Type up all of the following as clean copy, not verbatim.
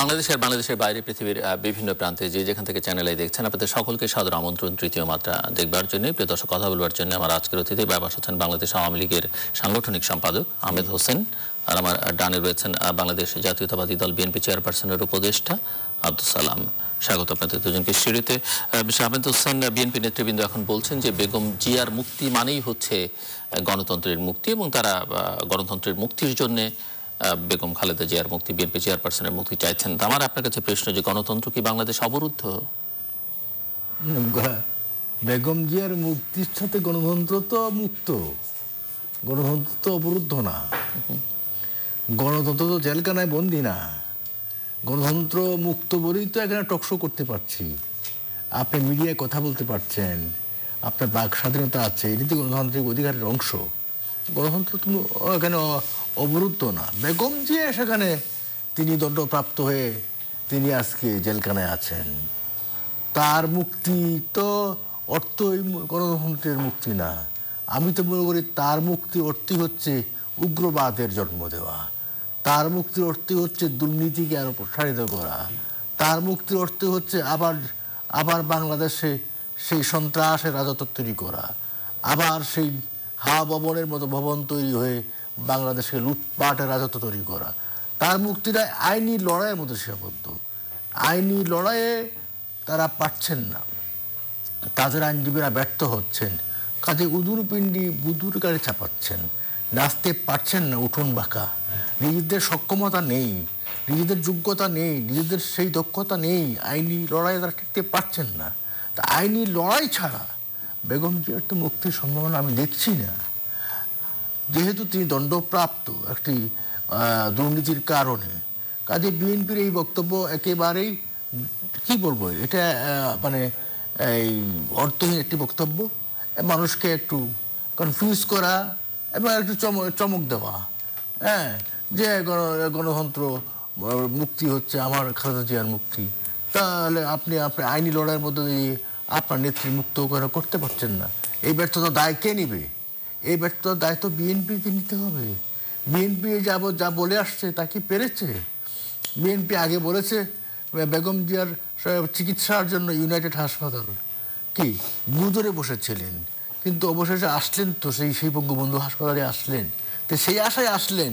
বাংলাদেশের বাইরে পৃথিবীর বিভিন্ন প্রান্তে যে যেখান থেকে চ্যানেলে দেখছেন আপনাদের সকলকে সাদর আমন্ত্রণ তৃতীয় মাত্রা দেখবার জন্য। প্রিয় দর্শক, কথা বলবার জন্য আমার আজকের অতিথি ব্যবহার হচ্ছেন বাংলাদেশ আওয়ামী লীগের সাংগঠনিক সম্পাদক আহমেদ হোসেন, আর আমার ডানে রয়েছেন বাংলাদেশ জাতীয়তাবাদী দল বিএনপি চেয়ারপারসনের উপদেষ্টা আব্দুল সালাম। স্বাগত আপনাদের দুজনকে সিঁড়িতে। আহমেদ হোসেন, বিএনপি নেতৃবৃন্দ এখন বলছেন যে বেগম জিয়ার মুক্তি মানেই হচ্ছে গণতন্ত্রের মুক্তি, এবং তারা গণতন্ত্রের মুক্তির জন্য বেগম খালেদা জিয়ার মুক্তি, বিএনপি চেয়ারপারসনের মুক্তি চাইছেন। আমার আপনার কাছে প্রশ্ন, যে গণতন্ত্র কি বাংলাদেশ অবরুদ্ধ? বেগম জিয়ার মুক্তির সাথে গণতন্ত্র তো মুক্ত, গণতন্ত্র তো অবরুদ্ধ না। গণতন্ত্র তো জেলখানায় বন্দি না। গণতন্ত্র মুক্ত বলেই তো এখানে টকশো করতে পারছি, আপনি মিডিয়ায় কথা বলতে পারছেন, আপনার বাক স্বাধীনতা আছে, এটি তো গণতান্ত্রিক অধিকারের অংশ। গণতন্ত্র তো এখানে অবরুদ্ধ না। বেগম জিয়া সেখানে তিনি দণ্ডপ্রাপ্ত হয়ে তিনি আজকে জেলখানায় আছেন, তার মুক্তি তো অর্থই গণতন্ত্রের মুক্তি না। আমি তো মনে করি তার মুক্তি অর্থই হচ্ছে উগ্রবাদের জন্ম দেওয়া, তার মুক্তির অর্থই হচ্ছে দুর্নীতিকে আরো প্রসারিত করা, তার মুক্তির অর্থই হচ্ছে আবার বাংলাদেশে সেই সন্ত্রাসের রাজত্ব তৈরি করা, আবার সেই হাওয়া ভবনের মতো ভবন তৈরি হয়ে বাংলাদেশকে লুটপাটের রাজত্ব তৈরি করা। তার মুক্তিটা আইনি লড়াইয়ের মধ্যে সীমাবদ্ধ। আইনি লড়াইয়ে তারা পারছেন না, তাদের আইনজীবীরা ব্যর্থ হচ্ছেন, কাজে উদুর পিণ্ডি বুদুর গাড়ি চাপাচ্ছেন, নাচতে পারছেন না উঠোন বাঁকা। নিজেদের সক্ষমতা নেই, নিজেদের যোগ্যতা নেই, নিজেদের সেই দক্ষতা নেই, আইনি লড়াইয়ে তারা টিকতে পারছেন না। তা আইনি লড়াই ছাড়া বেগম জিয়ার তো মুক্তির সম্ভাবনা আমি দেখছি না। যেহেতু তিনি দণ্ডপ্রাপ্ত একটি দুর্নীতির কারণে, কাজে বিএনপির এই বক্তব্য একেবারেই কি বলবো, এটা মানে এই অর্থহীন একটি বক্তব্য, মানুষকে একটু কনফিউজ করা এবং একটু চমক দেওয়া। হ্যাঁ, যে গণতন্ত্র মুক্তি হচ্ছে আমার খালেদা জিয়ার মুক্তি, তাহলে আপনি আইনি লড়াইয়ের মধ্যে দিয়ে আপনার নেত্রী মুক্ত করতে পারছেন না। এই ব্যর্থতা দায় কে নিবে? এই ব্যর্থতার দায়িত্ব বিএনপিকে নিতে হবে। বিএনপি যা বলে আসছে তা কি পেরেছে? বিএনপি আগে বলেছে বেগম জিয়ার চিকিৎসার জন্য ইউনাইটেড হাসপাতাল কি গুজরে বসেছিলেন, কিন্তু অবশেষে আসলেন তো সেই বঙ্গবন্ধু হাসপাতালে আসলেন। তো সেই আশায় আসলেন,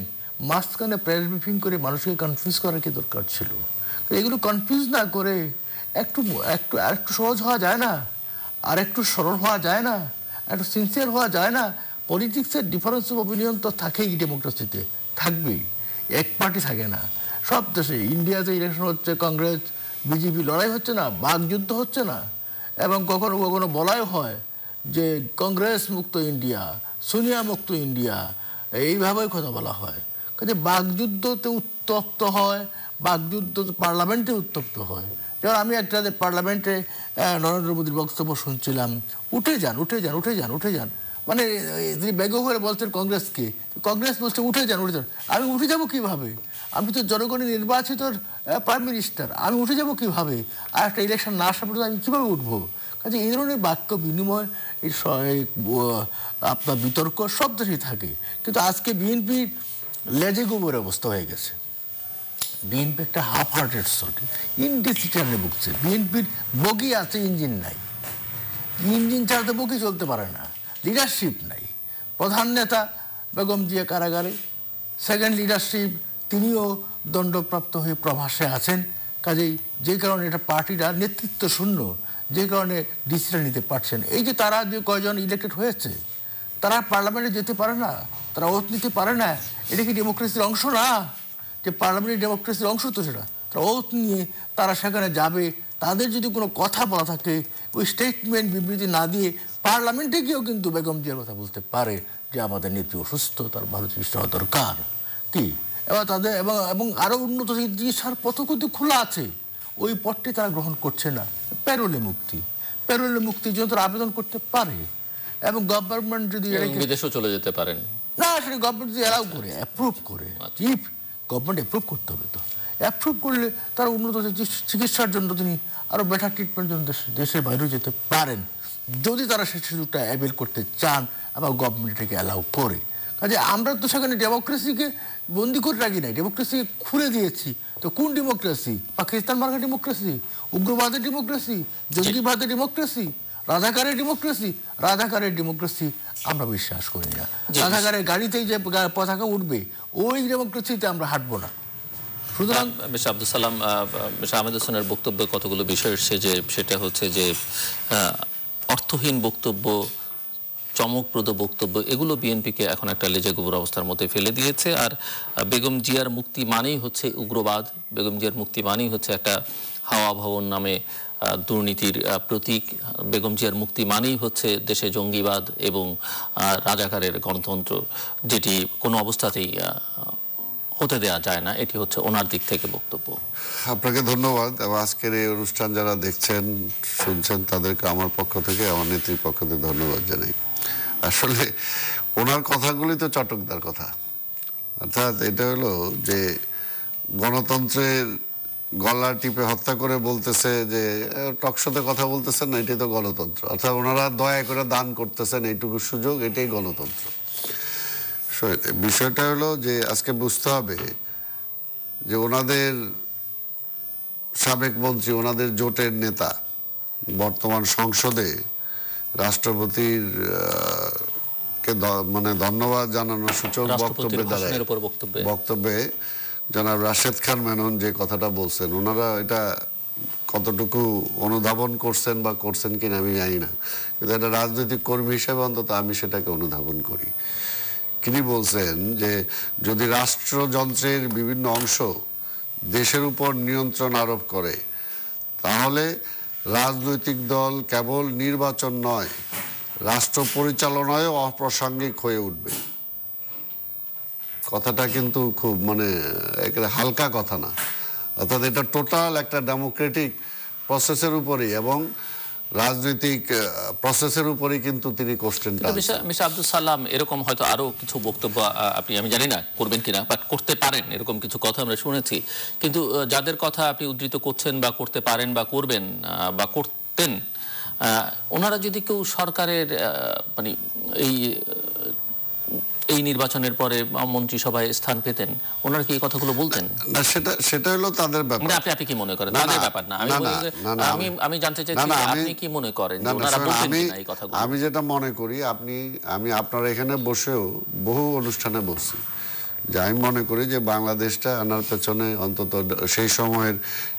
মাঝখানে প্রেস ব্রিফিং করে মানুষকে কনফিউজ করার কি দরকার ছিল? এগুলো কনফিউজ না করে একটু সহজ হওয়া যায় না? আর একটু সরল হওয়া যায় না? একটু সিনসিয়ার হওয়া যায় না? পলিটিক্সের ডিফারেন্স অফ অপিনিয়ন তো থাকেই, ডেমোক্রেসিতে থাকবেই, এক পার্টি থাকে না। সব দেশে, ইন্ডিয়াতে ইলেকশন হচ্ছে, কংগ্রেস বিজেপি লড়াই হচ্ছে না, বাকযুদ্ধ হচ্ছে না, এবং কখনো কখনো বলাই হয় যে কংগ্রেস মুক্ত ইন্ডিয়া, সোনিয়া মুক্ত ইন্ডিয়া, এইভাবেই কথা বলা হয়। কাজে বাকযুদ্ধতে উত্তপ্ত হয়, বাকযুদ্ধ পার্লামেন্টে উত্তপ্ত হয়। যেমন আমি একটা পার্লামেন্টে নরেন্দ্র মোদীর বক্তব্য শুনছিলাম, উঠে যান উঠে যান উঠে যান উঠে যান, মানে তিনি বেগম করে বলছেন কংগ্রেসকে, কংগ্রেস বলছে উঠে যান উঠে যান। আমি উঠে যাব কিভাবে? আমি তো জনগণের নির্বাচিত প্রাইম মিনিস্টার, আমি উঠে যাব কিভাবে? আর একটা ইলেকশন না আসা পর্যন্ত আমি কীভাবে উঠবো? কাজে এই ধরনের বাক্য বিনিময়, আপনার বিতর্ক সব দেশেই থাকে। কিন্তু আজকে বিএনপির লেজে গোবর অবস্থা হয়ে গেছে। বিএনপি একটা হাফ হার্টেড সর্ট, ইনডিসিশনে ভুগছে। বিএনপির বগি আছে, ইঞ্জিন নাই। ইঞ্জিন ছাড়াতে বগি চলতে পারে না, লিডারশিপ নাই। প্রধান নেতা বেগম জিয়া কারাগারে, সেকেন্ড লিডারশিপ তিনিও দণ্ডপ্রাপ্ত হয়ে প্রবাসে আছেন। কাজেই যে কারণে এটা পার্টিটা নেতৃত্ব শূন্য, যে কারণে ডিসিশন নিতে পারছেন। এই যে তারা যে কয়জন ইলেক্টেড হয়েছে, তারা পার্লামেন্টে যেতে পারে না, তারা ওত নিতে পারে না। এটা কি ডেমোক্রেসির অংশ না? যে পার্লামেন্টের ডেমোক্রেসির অংশ তো সেটা। তারা ওত নিয়ে তারা সেখানে যাবে, তাদের যদি কোনো কথা বলা থাকে ওই স্টেটমেন্ট বিবৃতি না দিয়ে পার্লামেন্টে গিয়েও কিন্তু বেগম জিয়ার কথা বলতে পারে যে আমাদের নেত্রী অসুস্থ, তার ভালো চিকিৎসা হওয়া দরকার কি, এবং তাদের এবং আরও উন্নত চিকিৎসার পথও কিন্তু খোলা আছে। ওই পথটি তারা গ্রহণ করছে না। প্যারোলে মুক্তির জন্য তারা আবেদন করতে পারে, এবং গভর্নমেন্ট যদি বিদেশেও চলে যেতে পারেন না, সেটা গভর্নমেন্ট যদি অ্যালাউ করে, অ্যাপ্রুভ করে, ইফ গভর্নমেন্ট অ্যাপ্রুভ করতে হবে, তো অ্যাপ্রুভ করলে তারা উন্নত চিকিৎসার জন্য তিনি আরও বেটার ট্রিটমেন্টের জন্য দেশের বাইরেও যেতে পারেন, যদি তারা সেই সুযোগটা অ্যাভেল করতে চান এবং গভর্নমেন্ট এটাকে অ্যালাউ করে। আচ্ছা, আমরা তো সেখানে ডেমোক্রেসিকে বন্দি করে রাখি নাই, ডেমোক্রেসিকে খুলে দিয়েছি। তো কোন ডেমোক্রেসি? পাকিস্তান মার্কা ডেমোক্রেসি, উগ্রবাদের ডেমোক্রেসি, জঙ্গিবাদের ডেমোক্রেসি, রাজাকারের ডেমোক্রেসি? রাজাকারের ডেমোক্রেসি আমরা বিশ্বাস করি না। রাজাকারের গাড়িতেই যে পতাকা উঠবে ওই ডেমোক্রেসিতে আমরা হাঁটবো না। সুতরাং মিস্টার আব্দুল সালাম, মিস্টার আহমেদ হোসেনের বক্তব্যে কতগুলো বিষয় এসছে, যে সেটা হচ্ছে যে অর্থহীন বক্তব্য, চমকপ্রদ বক্তব্য, এগুলো বিএনপিকে এখন একটা লেজে গোবর অবস্থার মধ্যে ফেলে দিয়েছে। আর বেগম জিয়ার মুক্তি মানেই হচ্ছে উগ্রবাদ, বেগম জিয়ার মুক্তি মানেই হচ্ছে একটা হাওয়া ভবন নামে দুর্নীতির প্রতীক, বেগম জিয়ার মুক্তি মানেই হচ্ছে দেশে জঙ্গিবাদ এবং রাজাকারের গণতন্ত্র, যেটি কোনো অবস্থাতেই হতে দেওয়া যায় না। এটি হচ্ছে ওনার দিক থেকে বক্তব্য। আপনাকে ধন্যবাদ। এবং আজকের এই অনুষ্ঠান যারা দেখছেন শুনছেন তাদেরকে আমার পক্ষ থেকে, আমার নেত্রীর পক্ষ থেকে ধন্যবাদ জানাই। আসলে ওনার কথাগুলি তো চটকদার কথা, অর্থাৎ এটা হলো যে গণতন্ত্রের গলা টিপে হত্যা করে বলতেছে যে টকশোতে কথা বলতেছেন না, এটাই তো গণতন্ত্র। অর্থাৎ ওনারা দয়া করে দান করতেছেন এইটুকু সুযোগ, এটাই গণতন্ত্র। বিষয়টা হলো যে আজকে বুঝতে হবে যে ওনাদের সাবেক মন্ত্রী, ওনাদের জোটের নেতা বর্তমান সংসদে রাষ্ট্রপতির কে মানে ধন্যবাদ জানানোর সূচক বক্তব্যে জনাব রাশেদ খান মেনন যে কথাটা বলছেন, ওনারা এটা কতটুকু অনুধাবন করছেন বা করছেন কিনা আমি জানি না, কিন্তু একটা রাজনৈতিক কর্মী হিসেবে অন্তত আমি সেটাকে অনুধাবন করি। তিনি বলছেন যে যদি রাষ্ট্রযন্ত্রের বিভিন্ন অংশ দেশের উপর নিয়ন্ত্রণ আরোপ করে তাহলে রাজনৈতিক দল কেবল নির্বাচন নয়, রাষ্ট্র পরিচালনায়ও অপ্রাসঙ্গিক হয়ে উঠবে। কথাটা কিন্তু খুব মানে একেবারে হালকা কথা না। অর্থাৎ এটা টোটাল একটা ডেমোক্রেটিক প্রসেসের উপরেই এবং রাজনৈতিক প্রসেসের উপরেই কিন্তু তিনি কোশ্চেনটা। মিস্টার আব্দুল সালাম, এরকম হয়তো আরো কিছু বক্তব্য আপনি, আমি জানি না করবেন কিনা, বাট করতে পারেন, এরকম কিছু কথা আমরা শুনেছি। কিন্তু যাদের কথা আপনি উদ্ধৃত করছেন বা করতে পারেন বা করবেন বা করতেন, ওনারা যদি কেউ সরকারের মানে এই নির্বাচনের পরে মন্ত্রিসভায় স্থান পেতেন, ওনারা কি এই কথাগুলো বলতেন? না, সেটা হলো তাদের ব্যাপার। আপনি কি মনে করেন? তাদের ব্যাপার না, আমি জানতে চাইছি আপনি কি মনে করেন ওনারা বলতেন কিনা এই কথাগুলো? আমি যেটা মনে করি, আমি আপনার এখানে বসেও বহু অনুষ্ঠানে বসছি, যে আমি মনে করি যে বাংলাদেশটা আনার পেছনে অন্তত সেই সময়ের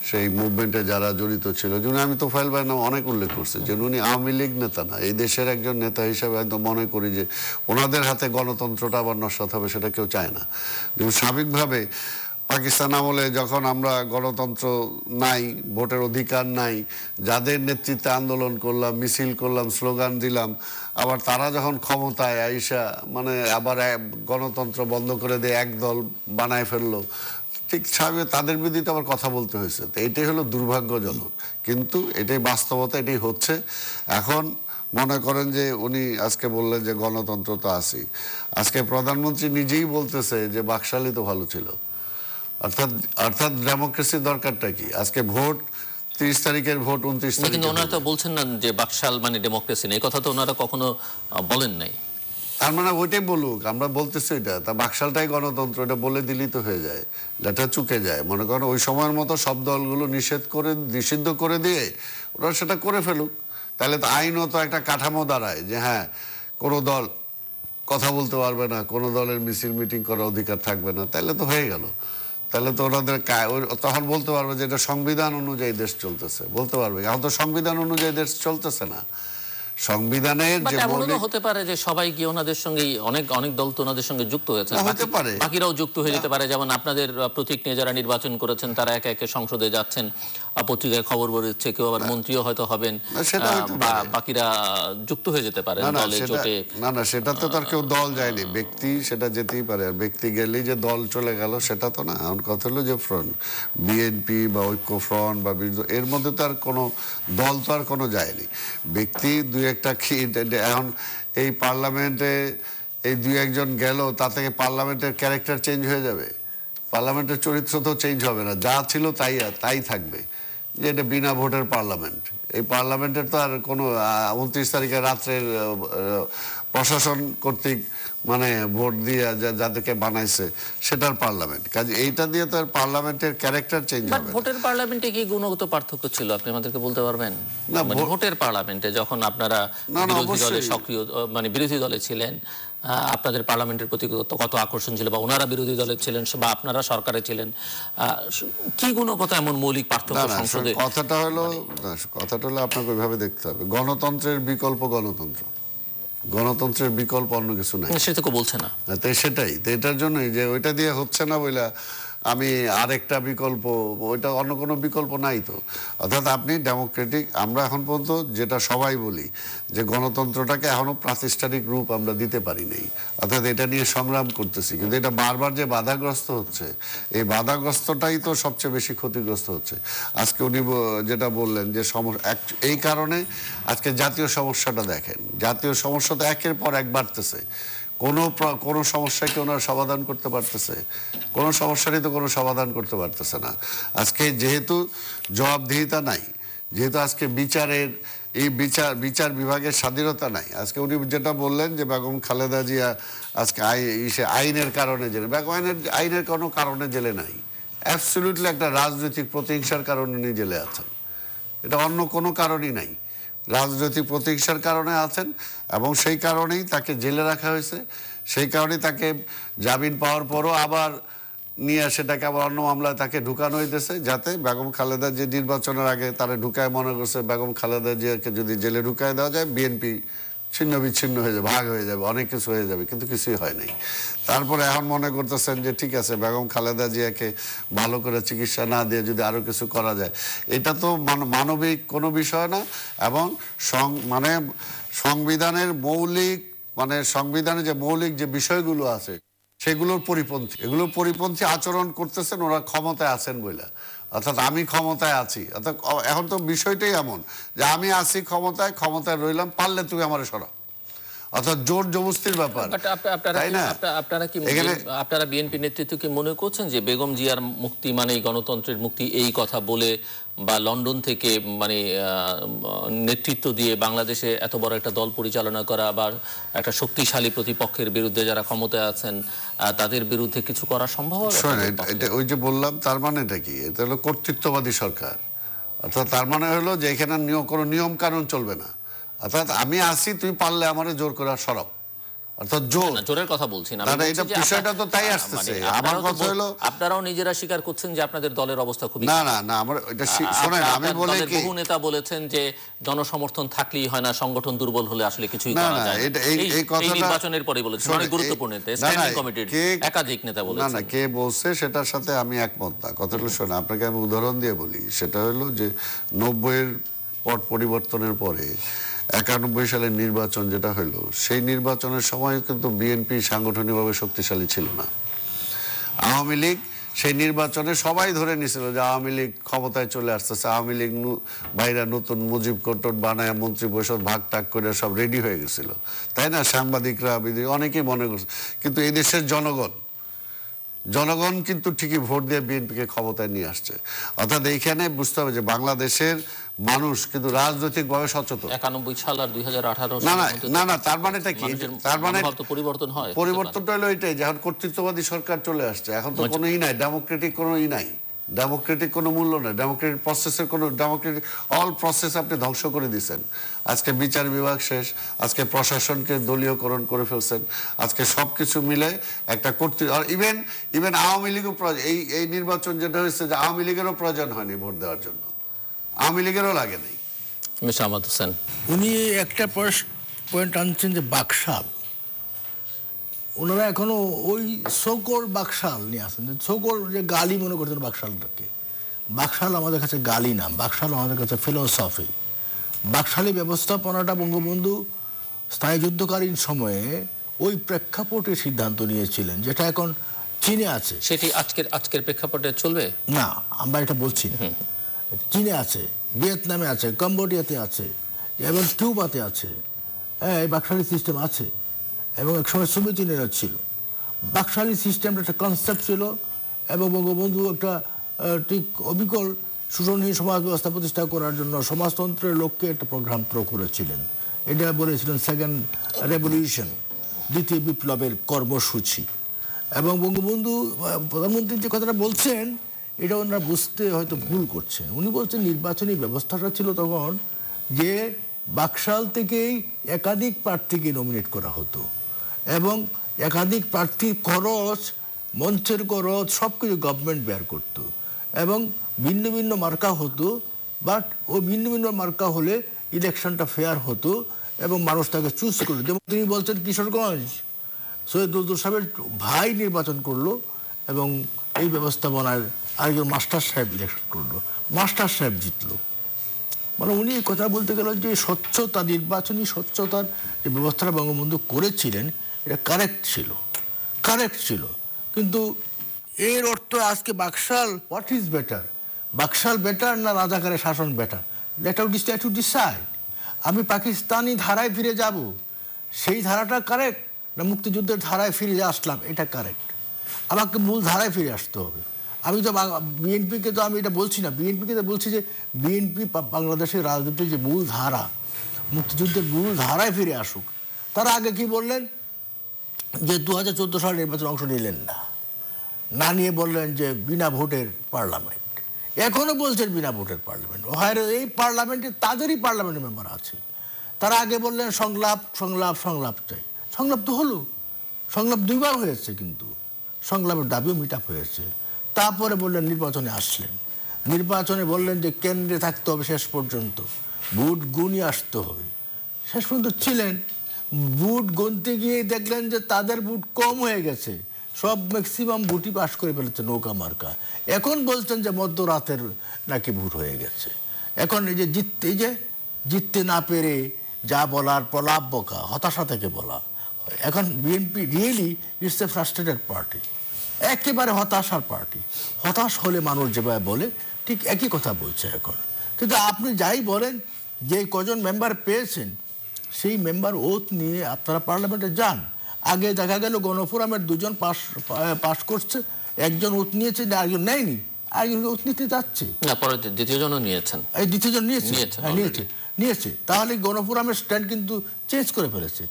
সেই মুভমেন্টে যারা জড়িত ছিল, যেমন আমি তোফায়েল ভাইয়ের নাম অনেক উল্লেখ করছি, যে উনি আওয়ামী লীগ নেতা না, এই দেশের একজন নেতা হিসেবে একদম মনে করি যে ওনাদের হাতে গণতন্ত্রটা আবার নস্যাৎ হবে সেটা কেউ চায় না। যেমন স্বাভাবিকভাবে পাকিস্তান আমলে যখন আমরা গণতন্ত্র নাই, ভোটের অধিকার নাই, যাদের নেতৃত্বে আন্দোলন করলাম, মিছিল করলাম, স্লোগান দিলাম, আবার তারা যখন ক্ষমতায় আইসা মানে আবার গণতন্ত্র বন্ধ করে দিয়ে একদল বানায় ফেললো, ঠিক স্বাভাবিক তাদের বিরুদ্ধে আবার কথা বলতে হয়েছে। তো এটাই হলো দুর্ভাগ্যজনক, কিন্তু এটাই বাস্তবতা, এটাই হচ্ছে। এখন মনে করেন যে উনি আজকে বললেন যে গণতন্ত্র তো আছেই, আজকে প্রধানমন্ত্রী নিজেই বলতেছে যে বাকশালী তো ভালো ছিল। অর্থাৎ ডেমোক্রেসির দরকারটা কি? আজকে ভোট 30 তারিখের ভোট 29 তারিখে, কিন্তু ওনারা তো বলছেন না যে বাকশাল মানে ডেমোক্রেসি নেই, এই কথা তো ওনারা কখনো বলেন নাই। তার মানে ওইটাই বলুক, আমরা বলতেছি এটা তা বাকশালটাই গণতন্ত্র, এটা বলে দিলেই তো হয়ে যায়, এটা চুকে যায়। মনে করেন ওই সময়ের মতো সব দলগুলো নিষিদ্ধ করে দিয়ে ওরা সেটা করে ফেলুক, তাহলে তো আইনত একটা কাঠামো দাঁড়ায় যে হ্যাঁ কোনো দল কথা বলতে পারবে না, কোনো দলের মিছিল মিটিং করার অধিকার থাকবে না, তাহলে তো হয়ে গেল। তাহলে তো ওনাদের তখন বলতে পারবে যে এটা সংবিধান অনুযায়ী দেশ চলতেছে, বলতে পারবে। এখন তো সংবিধান অনুযায়ী দেশ চলতেছে না। সংবিধানের যে হতে পারে যে সবাই গিয়ে ওনাদের সঙ্গে অনেক দল তো ওনাদের সঙ্গে যুক্ত হয়েছে, হতে পারে বাকিরাও যুক্ত হয়ে যেতে পারে। যেমন আপনাদের প্রতীক নিয়ে যারা নির্বাচন করেছেন তারা একে একে সংসদে যাচ্ছেন, পত্রিকায় খবর বেরোচ্ছে, কেউ আবার মন্ত্রীও হয়তো হবেন, বাকিরা যুক্ত হয়ে যেতে পারে দলে জোটে। না, সেটা তো তার কেউ দল যায়নি, ব্যক্তি সেটা যেতেই পারে। ব্যক্তি গেলেই যে দল চলে গেল সেটা তো না। এখন কথা হলো যে ফ্রন্ট, বিএনপি বা ঐক্য ফ্রন্ট বা এর মধ্যে তো আর কোনো দল তো আর কোনো যায়নি। ব্যক্তি দুই একটা এখন এই পার্লামেন্টে এই দুই একজন গেল, তা থেকে পার্লামেন্টের ক্যারেক্টার চেঞ্জ হয়ে যাবে? পার্লামেন্টের চরিত্র তো চেঞ্জ হবে না, যা ছিল তাই থাকবে, যে এটা বিনা ভোটের পার্লামেন্ট, এই পার্লামেন্টের তো আর কোনো 29 তারিখে রাত্রের প্রশাসন কর্তৃক মানে ভোট দিয়ে যাদেরকে বানাইছে সেটার পার্লামেন্ট, কাজে এইটা দিয়ে তো আর পার্লামেন্টের ক্যারেক্টার চেঞ্জ হবে না। ভোটের পার্লামেন্টে কি গুণগত পার্থক্য ছিল আপনি আমাদেরকে বলতে পারবেন? না, মানে ভোটের পার্লামেন্টে যখন আপনারা বিরোধী দলে সক্রিয়, মানে বিরোধী দলে ছিলেন, আপনাদের পার্লামেন্টের প্রতি কত আকর্ষণ ছিল, বা ওনারা বিরোধী দলে ছিলেন বা আপনারা সরকারে ছিলেন, কি গুণগত এমন মৌলিক পার্থক্য সংসদে? কথাটা হলো আপনাকে ওইভাবে দেখতে হবে, গণতন্ত্রের বিকল্প গণতন্ত্র, গণতন্ত্রের বিকল্প অন্য কিছু নাই, সেটা তো বলছে না। তাই সেটাই তো, এটার জন্যই যে ওইটা দিয়ে হচ্ছে না বইলা আমি আরেকটা বিকল্প, ওইটা অন্য কোনো বিকল্প নাই তো। অর্থাৎ আপনি ডেমোক্রেটিক, আমরা এখন পর্যন্ত যেটা সবাই বলি যে গণতন্ত্রটাকে এখনো প্রাতিষ্ঠানিক রূপ আমরা দিতে পারি নাই, অর্থাৎ এটা নিয়ে সংগ্রাম করতেছি, কিন্তু এটা বারবার যে বাধাগ্রস্ত হচ্ছে, এই বাধাগ্রস্তটাই তো সবচেয়ে বেশি ক্ষতিগ্রস্ত হচ্ছে। আজকে উনি যেটা বললেন যে এই কারণে আজকে জাতীয় সমস্যাটা দেখেন, জাতীয় সমস্যা তো একের পর এক বাড়তেছে, কোনো সমস্যাকে ওনারা সমাধান করতে পারতেছে, কোনো সমস্যারই তো কোনো সমাধান করতে পারতেছে না। আজকে যেহেতু জবাবদিহিতা নাই, যেহেতু আজকে বিচার বিভাগের স্বাধীনতা নাই, আজকে উনি যেটা বললেন যে বেগম খালেদা জিয়া আজকে আইনের কারণে জেলে, বেগম আইনের কোনো কারণে জেলে নাই, অ্যাবসলিউটলি একটা রাজনৈতিক প্রতিহিংসার কারণে উনি জেলে আছেন, এটা অন্য কোনো কারণই নাই, রাজনৈতিক প্রতিহিংসার কারণে আছেন এবং সেই কারণেই তাকে জেলে রাখা হয়েছে। সেই কারণেই তাকে জামিন পাওয়ার পরও আবার নিয়ে সেটাকে আবার অন্য মামলায় তাকে ঢুকানো হইতেছে, যাতে বেগম খালেদা যে নির্বাচনের আগে তারা ঢুকায় মনে করছে বেগম খালেদা জিয়াকে যদি জেলে ঢুকায় দেওয়া যায় বিএনপি ছিন্ন বিচ্ছিন্ন হয়ে যাবে, ভাগ হয়ে যাবে, অনেক কিছু হয়ে যাবে, কিন্তু কিছুই হয় নাই। তারপরে এখন মনে করতেছেন যে ঠিক আছে বেগম খালেদা জিয়াকে ভালো করে চিকিৎসা না দিয়ে যদি আরো কিছু করা যায়, এটা তো মানবিক কোনো বিষয় না। এবং সংবিধানের যে মৌলিক যে বিষয়গুলো আছে সেগুলোর পরিপন্থী, এগুলোর পরিপন্থী আচরণ করতেছেন ওরা ক্ষমতায় আছেন বলে, অর্থাৎ আমি ক্ষমতায় আছি, অর্থাৎ এখন তো বিষয়টাই এমন যে আমি আছি ক্ষমতায় রইলাম, পারলে তুমি আমার সরাও, অর্থাৎ জোর জবরদস্তির ব্যাপার, তাই না? আপনারা বিএনপি নেতৃত্ব কি মনে করছেন যে বেগম জিয়ার মুক্তি মানে গণতন্ত্রের মুক্তি, এই কথা বলে বা লন্ডন থেকে মানে নেতৃত্ব দিয়ে বাংলাদেশে এত বড় একটা দল পরিচালনা করা বা একটা শক্তিশালী প্রতিপক্ষের বিরুদ্ধে যারা ক্ষমতায় আছেন তাদের বিরুদ্ধে কিছু করা সম্ভব হবে? ওই যে বললাম, তার মানে এটা কি, এটা হলো কর্তৃত্ববাদী সরকার, অর্থাৎ তার মানে হলো যে এখানে কোনো নিয়ম কানুন চলবে না, অর্থাৎ আমি আসি তুই পারলে আমারে জোর করে সরাও, অর্থাৎ জোরের কথা বলছি না, এটা বিষয়টা তো তাই আসতেছে। আমার কথা হলো আপনারাও নিজেরা স্বীকার করছেন যে আপনাদের দলের অবস্থা খুবই না আমার এটা শুনেন, আমি বলি কি, বহু নেতা বলেছেন যে জনসমর্থন থাকলেই হয় না, সংগঠন দুর্বল হলে আসলে কিছুই করা যায় না। এই কথাটা নির্বাচনের পরে বলেছেন, অনেক গুরুত্বপূর্ণ নেতা, স্ট্যান্ডিং কমিটির একাধিক নেতা বলেছেন। না কে বলছে সেটার সাথে আমি একমত না, কথাটা শোনা, আপনাকে আমি উদাহরণ দিয়ে বলি। সেটা হলো যে 90-এর পট পরিবর্তনের পরে 91 সালের নির্বাচন যেটা হলো, সেই নির্বাচনের সময় কিন্তু বিএনপি সাংগঠনিকভাবে শক্তিশালী ছিল না। আওয়ামী লীগ সেই নির্বাচনে সবাই ধরে নিছিল যে আওয়ামী লীগ ক্ষমতায় চলে আসতেছে, আওয়ামী লীগ ভাইরা নতুন মুজিব কোটর বানায় মন্ত্রী পরিষদ ভাগ টাগ করে সব রেডি হয়ে গেছিল, তাই না? সাংবাদিকরা অনেকেই মনে করছে, কিন্তু এই দেশের জনগণ কিন্তু ঠিকই ভোট দিয়ে বিএনপিকে ক্ষমতায় নিয়ে আসছে। অর্থাৎ এইখানে বুঝতে হবে যে বাংলাদেশের মানুষ কিন্তু রাজনৈতিকভাবে সচেতন। 91 সাল আর 2018 না তার মানেটা কি? তার মানে পরিবর্তন হয়, পরিবর্তনটা হলো এটাই যে এখন কর্তৃত্ববাদী সরকার চলে আসছে, এখন তো কোনো নাই, ডেমোক্রেটিক কোনো নাই, ডেমোক্রেটিক কোনো মূল্য নেই, ডেমোক্রেটিক প্রসেসের কোনো অল প্রসেস আপনি ধ্বংস করে দিচ্ছেন। আজকে বিচার বিভাগ শেষ, আজকে প্রশাসনকে দলীয়করণ করে ফেলছেন, আজকে সবকিছু মিলে একটা ইভেন আওয়ামী লীগও এই নির্বাচন যেটা হয়েছে যে আওয়ামী লীগেরও প্রয়োজন হয়নি ভোট দেওয়ার জন্য, আওয়ামী লীগেরও লাগে নাই। মিস্টার আহমদ হোসেন, উনি একটা পয়েন্ট আনছেন যে বাকশাল, ওনারা এখনো ওই শোকর বাকশাল নিয়ে আসেন, শোকর যে গালি মনে করতেন বাকশালটাকে। বাকশাল আমাদের কাছে গালি না, বাকশাল আমাদের কাছে ফিলোসফি। বাকশালী ব্যবস্থাপনাটা বঙ্গবন্ধু স্থায়ী যুদ্ধকালীন সময়ে ওই প্রেক্ষাপটে সিদ্ধান্ত নিয়েছিলেন, যেটা এখন চীনে আছে। সেটি আজকের প্রেক্ষাপটে চলবে না, আমরা এটা বলছি না। চীনে আছে, ভিয়েতনামে আছে, কম্বোডিয়াতে আছে, এবং কিউবাতে আছে। হ্যাঁ, এই বাকশালী সিস্টেম আছে, এবং একসময় সোভিয়েত ইউনিয়নে ছিল। বাকশালী সিস্টেমটা একটা কনসেপ্ট ছিল, এবং বঙ্গবন্ধু একটা ঠিক অবিকল শোষণহীন সমাজ ব্যবস্থা প্রতিষ্ঠা করার জন্য সমাজতন্ত্রের লক্ষ্যে একটা প্রোগ্রাম করেছিলেন। এটা বলেছিলেন সেকেন্ড রেভলিউশন, দ্বিতীয় বিপ্লবের কর্মসূচি। এবং বঙ্গবন্ধু প্রধানমন্ত্রী যে কথাটা বলছেন এটা ওনারা বুঝতে হয়তো ভুল করছেন। উনি বলছেন নির্বাচনী ব্যবস্থাটা ছিল তখন যে বাকশাল থেকেই একাধিক প্রার্থীকে নমিনেট করা হতো এবং একাধিক প্রার্থীর খরচ, মঞ্চের খরচ সব কিছু গভর্নমেন্ট বেয়ার করত এবং ভিন্ন ভিন্ন মার্কা হতো। বাট ওই ভিন্ন ভিন্ন মার্কা হলে ইলেকশনটা ফেয়ার হতো এবং মানুষ তাকে চুজ করলো। যেমন তিনি বলছেন কিশোরগঞ্জ সৈয়দ নজরুল সাহেবের ভাই নির্বাচন করলো এবং এই ব্যবস্থাপনায় আরেকজন মাস্টার সাহেব ইলেকশন করলো, মাস্টার সাহেব জিতলো। মানে উনি এই কথা বলতে গেলেন যে স্বচ্ছতা, নির্বাচনী স্বচ্ছতার যে ব্যবস্থাটা বঙ্গবন্ধু করেছিলেন এটা কারেক্ট ছিল। কিন্তু এর অর্থ আজকে Baksal, what is better, Baksal better না রাজাকারের শাসন better? Late out decide to decide. আমি পাকিস্তানি ধারায় ফিরে যাব, সেই ধারাটা কারেক্ট না মুক্তিযুদ্ধের ধারায় ফিরে আসলাম এটা কারেক্ট? আমাকে মূল ধারায় ফিরে আসতে হবে। আমি তো বিএনপিকে তো আমি এটা বলছি না, বিএনপিকে তো বলছি যে বিএনপি বাংলাদেশের রাজনীতির যে মূল ধারা, মুক্তিযুদ্ধের মূল ধারায় ফিরে আসুক। তারা আগে কি বললেন যে 2014 সালের নির্বাচনে অংশ নিলেন না নিয়ে বললেন যে বিনা ভোটের পার্লামেন্ট। এখনও বলছেন বিনা ভোটের পার্লামেন্ট। এই পার্লামেন্টে তাদেরই পার্লামেন্টের মেম্বার আছে। তারা আগে বললেন সংলাপ চাই। সংলাপ তো হলো, সংলাপ 2 বার হয়েছে, কিন্তু সংলাপের দাবিও মিট আপ হয়েছে। তারপরে বললেন নির্বাচনে আসলেন, নির্বাচনে বললেন যে কেন্দ্রে থাকতে হবে শেষ পর্যন্ত, ভোট গুণই আসতে হবে। শেষ পর্যন্ত ছিলেন, ভোট গুনতে গিয়ে দেখলেন যে তাদের ভোট কম হয়ে গেছে, সব ম্যাক্সিমাম ভোটই পাশ করে ফেলেছে নৌকা মার্কা। এখন বলছেন যে মধ্যরাতের নাকি ভোট হয়ে গেছে। এখন এই যে জিততে না পেরে যা বলার প্রলাপ বকা, হতাশা থেকে বলা। এখন BNP really it's a frustrated party, একেবারে হতাশার পার্টি। হতাশ হলে মানুষ যেভাবে বলে ঠিক একই কথা বলছে এখন। কিন্তু আপনি যাই বলেন, যে কজন মেম্বার পেয়েছেন সেই মেম্বার ওথ নিয়ে আপনারা পার্লামেন্টে যান। আগে দেখা গেল গণফোরামের 2 জন পাস করছে, একজন ওথ নিয়েছে, আরেকজন নেয়নি, আরেকজন ওথ নিতে যাচ্ছে। দ্বিতীয় জনও নিয়েছেন, এই দ্বিতীয় জন নিয়েছে। তাহলে গণফোরামের স্ট্যান্ড কিন্তু চেঞ্জ করে ফেলেছে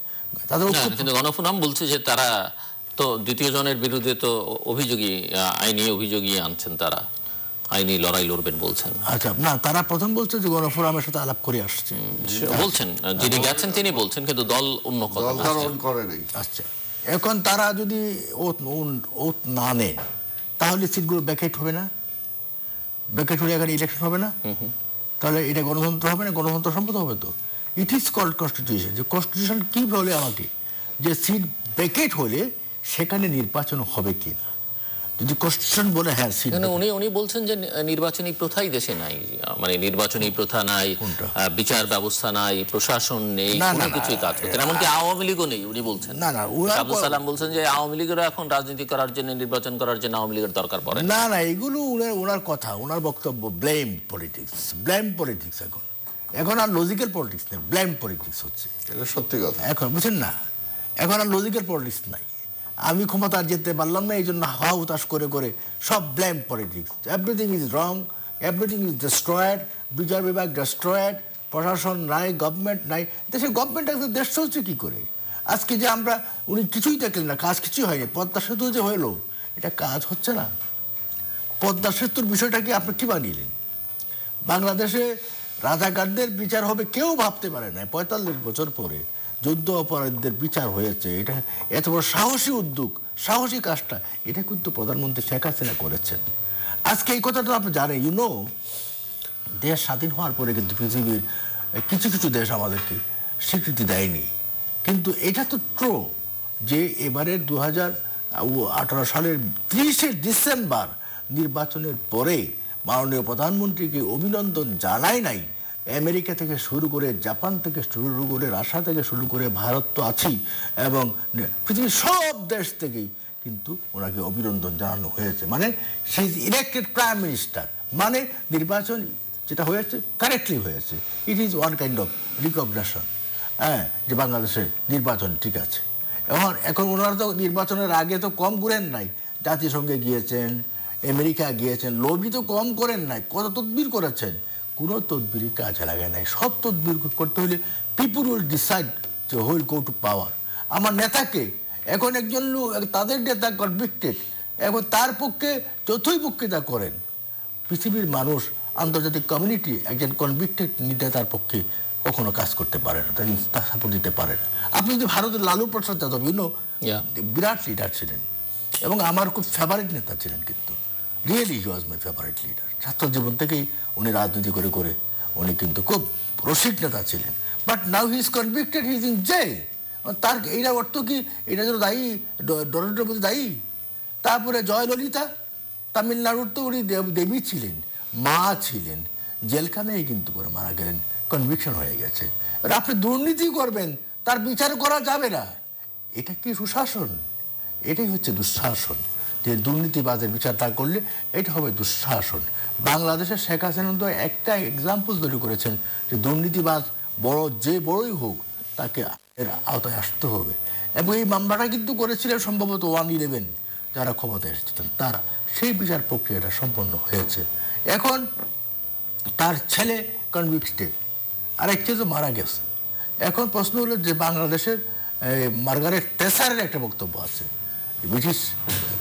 তাদের। কিন্তু গণফোরাম বলছে যে তারা তো দ্বিতীয় জনের বিরুদ্ধে তো আইনি অভিযোগই আনছেন, তারা আইনি লড়াই লড়বেন বলছেন। আচ্ছা, না, তারা প্রথম বলছে যে গণফোরামের সাথে আলাপ করে আসছে বলছেন, যিনি গেছেন তিনি বলছেন, কিন্তু দল অন্য কথা করে নাই। আচ্ছা, এখন তারা যদি ওত না নেয় তাহলে সিটগুলো ব্যাকেট হবে না, ব্যাকেট হলে এখানে ইলেকশন হবে না, তাহলে এটা গণতন্ত্র হবে না, গণতন্ত্র সম্পদ হবে। তো ইট ইজ কল্ড কনস্টিটিউশন। যে কনস্টিটিউশন কি বলে আমাকে, যে সিট ব্যাকেট হলে সেখানে নির্বাচন হবে কিনা। যদি কনস্টিটিউশন বলে হ্যাঁ সিট, উনি বলছেন যে নির্বাচনী প্রথাই দেশে নাই, মানে নির্বাচনী প্রথা নাই, বিচার ব্যবস্থা নাই, প্রশাসন নেই, কোনো কিছুই কাজ করছে না, এমনকি আওয়ামী লীগও নেই উনি বলছেন। আবুল সালাম বলছেন যে আওয়ামী লীগেরও এখন রাজনীতি করার জন্য, নির্বাচন করার জন্য আওয়ামী লীগের দরকার পড়ে না, এগুলো ওনার কথা, ওনার বক্তব্য। ব্লেম পলিটিক্স এখন আর লজিক্যাল পলিটিক্স নেই, ব্লেম পলিটিক্স হচ্ছে। এটা সত্যি কথা। এখন বুঝছেন না, এখন আর লজিক্যাল পলিটিক্স নাই। আমি ক্ষমতা যেতে পারলাম না, এই জন্য হাওয়া উতাস করে সব blame politics. Everything is wrong, everything is destroyed, বিচার বিভাগ ডিস্ট্রয়েড, প্রশাসন নাই, গভর্নমেন্ট নাই। দেশের গভর্নমেন্ট একদম দেশ চলছে কী করে? আজকে যে উনি কিছুই দেখলেন না, কাজ কিছুই হয়নি। পদ্মা সেতু যে হইলো, এটা কাজ হচ্ছে না। পদ্মা সেতুর বিষয়টাকে আপনি কী বানিয়েলেন? বাংলাদেশে রাজাকারদের বিচার হবে কেউ ভাবতে পারে না। 45 বছর পরে যুদ্ধ অপরাধীদের বিচার হয়েছে, এটা এত বড় সাহসী উদ্যোগ, সাহসী কাজটা এটা কিন্তু প্রধানমন্ত্রী শেখ হাসিনা করেছেন। আজকে এই কথাটা আপনি জানেন, দেশ স্বাধীন হওয়ার পরে কিন্তু পৃথিবীর কিছু দেশ আমাদেরকে স্বীকৃতি দেয়নি। কিন্তু এটা তো ট্রু যে এবারে 2018 সালের 30শে ডিসেম্বর নির্বাচনের পরে মাননীয় প্রধানমন্ত্রীকে অভিনন্দন জানায় নাই আমেরিকা থেকে শুরু করে, জাপান থেকে শুরু করে, রাশিয়া থেকে শুরু করে, ভারত তো আছেই, এবং পৃথিবীর সব দেশ থেকেই কিন্তু ওনাকে অভিনন্দন জানানো হয়েছে। মানে she is elected prime minister, মানে নির্বাচন যেটা হয়েছে কারেক্টলি হয়েছে। It is one kind of recognition, যে বাংলাদেশের নির্বাচন ঠিক আছে। এখন ওনারা তো নির্বাচনের আগে তো কম ঘুরেন নাই, জাতিসংঘে গিয়েছেন, আমেরিকা গিয়েছেন, লবি তো কম করেন নাই, কত তদবির করেছেন, কোনো তদবিরই কাজে লাগে নাই। সব তদবির করতে হলে পিপুল উইল ডিসাইড যে হুইল গো টু পাওয়ার। আমার নেতাকে এখন একজন লোক, তাদের নেতা কনভিক্টেড, এখন তার পক্ষে যতই বক্তৃতা করেন পৃথিবীর মানুষ, আন্তর্জাতিক কমিউনিটি একজন কনভিক্টেড নেতার পক্ষে কখনো কাজ করতে পারে না, তার সাপোর্ট দিতে পারে না। আপনি যদি ভারতের লালু প্রসাদ যাদব বিরাট লিডার ছিলেন এবং আমার খুব ফেভারিট নেতা ছিলেন, কিন্তু really he was my favourite leader. ছাত্র জীবন থেকেই উনি রাজনীতি করে করে উনি কিন্তু খুব রসিক নেতা ছিলেন। But now he is convicted, he is in jail. তার এইটা অর্থ কি, এটা যেন দায়ী, ডরের প্রতি দায়ী। তারপরে জয়ললিতা, তামিলনাড়ুর তো উনি দেবী ছিলেন, মা ছিলেন, জেলখানেই কিন্তু করে মারা গেলেন, কনভিকশন হয়ে গেছে। এবার আপনি দুর্নীতি করবেন, তার বিচার করা যাবে না, এটা কি সুশাসন? এটাই হচ্ছে দুঃশাসন। যে দুর্নীতিবাজের বিচার না করলে এটা হবে দুঃশাসন। বাংলাদেশের শেখ হাসিনা তো একটা এক্সাম্পল তৈরি করেছেন যে দুর্নীতিবাজ বড়, যে বড়ই হোক তাকে এর আওতায় আসতে হবে। এবং এই মামলাটা কিন্তু করেছিলেন সম্ভবত 111 যারা ক্ষমতায় এসেছিলেন তারা। সেই বিচার প্রক্রিয়াটা সম্পন্ন হয়েছে। এখন তার ছেলে কনভিক্টেড, আরেকটি তো মারা গেছে। এখন প্রশ্ন হলো যে বাংলাদেশের মার্গারেট থেচারের একটা বক্তব্য আছে, ব্রিটিশ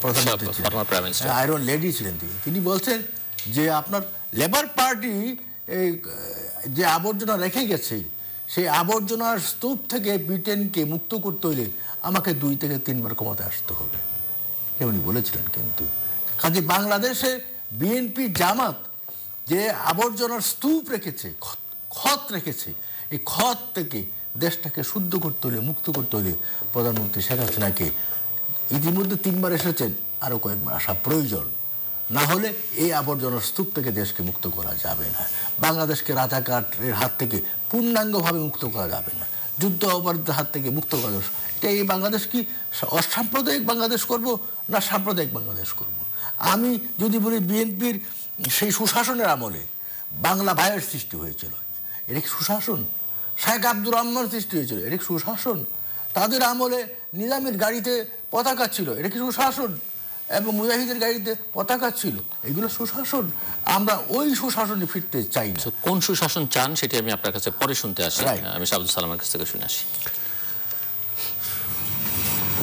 প্রধানমন্ত্রী ছিলেন, আয়রন লেডি ছিলেন তিনি বলছেন যে আপনার লেবার পার্টি যে আবর্জনা রেখে গেছে, সেই আবর্জনার স্তূপ থেকে ব্রিটেনকে মুক্ত করতে হলে আমাকে 2 থেকে 3 বার ক্ষমতায় আসতে হবে, উনি বলেছিলেন। কিন্তু কাজে বাংলাদেশে বিএনপি জামাত যে আবর্জনার স্তূপ রেখেছে, খত রেখেছে, এই খত থেকে দেশটাকে শুদ্ধ করতে হলে, মুক্ত করতে হলে প্রধানমন্ত্রী শেখ হাসিনাকে ইতিমধ্যে 3 বার এসেছেন, আরও কয়েকবার আসা প্রয়োজন। না হলে এই আবর্জনার স্তূপ থেকে দেশকে মুক্ত করা যাবে না। বাংলাদেশকে রাজাকারের হাত থেকে পূর্ণাঙ্গভাবে মুক্ত করা যাবে না, যুদ্ধ অপরাধীদের হাত থেকে মুক্ত করা। এটা এই বাংলাদেশ কি অসাম্প্রদায়িক বাংলাদেশ করব না সাম্প্রদায়িক বাংলাদেশ করব? আমি যদি বলি বিএনপির সেই সুশাসনের আমলে বাংলা ভাইয়ের সৃষ্টি হয়েছিল, এটা কি সুশাসন? শেখ আব্দুর রহমান সৃষ্টি হয়েছিল, এটা কি সুশাসন? তাদের আমলে নিজামের গাড়িতে পতাকা ছিল, এটা কি সুশাসন? এবং মুজাহিদের গাড়িতে পতাকা ছিল, এগুলো সুশাসন। আমরা ওই সুশাসনে ফিরতে চাই না। কোন সুশাসন চান সেটি আমি আপনার কাছে পরে শুনতে আসি। আমি আব্দুল সালামের কাছ থেকে শুনে আসি।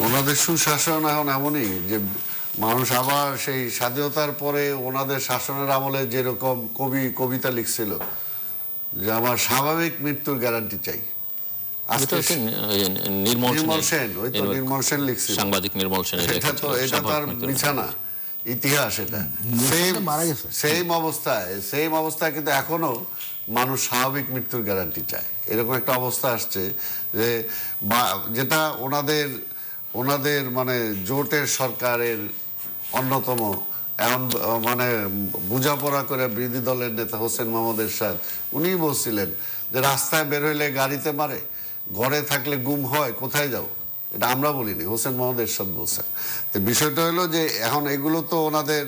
ওনাদের সুশাসন এখন এমনই যে মানুষ আবার সেই স্বাধীনতার পরে ওনাদের শাসনের আমলে যেরকম কবিতা লিখছিল যে আমার স্বাভাবিক মৃত্যুর গ্যারান্টি চাই। নির্মল সেন, ওই তো নির্মল সেন লিখছিল, সাংবাদিক নির্মল সেন। এটা তো তার বিছানা ইতিহাস, এটা সেম অবস্থায় কিন্তু এখনো মানুষ স্বাভাবিক মৃত্যুর গ্যারান্টি চায়। এরকম একটা অবস্থা আসছে যে যেটা ওনাদের মানে জোটের সরকারের অন্যতম এখন মানে বোঝাপড়া করে বিরোধী দলের নেতা হোসেন মোহাম্মদ এরশাদ উনি বলছিলেন যে রাস্তায় বের হইলে গাড়িতে মারে, ঘরে থাকলে গুম হয়, কোথায় যাও? এটা আমরা বলিনি, হোসেন মোহাম্মদ এরশাদ বলছেন। তো বিষয়টা হলো যে এখন এগুলো তো ওনাদের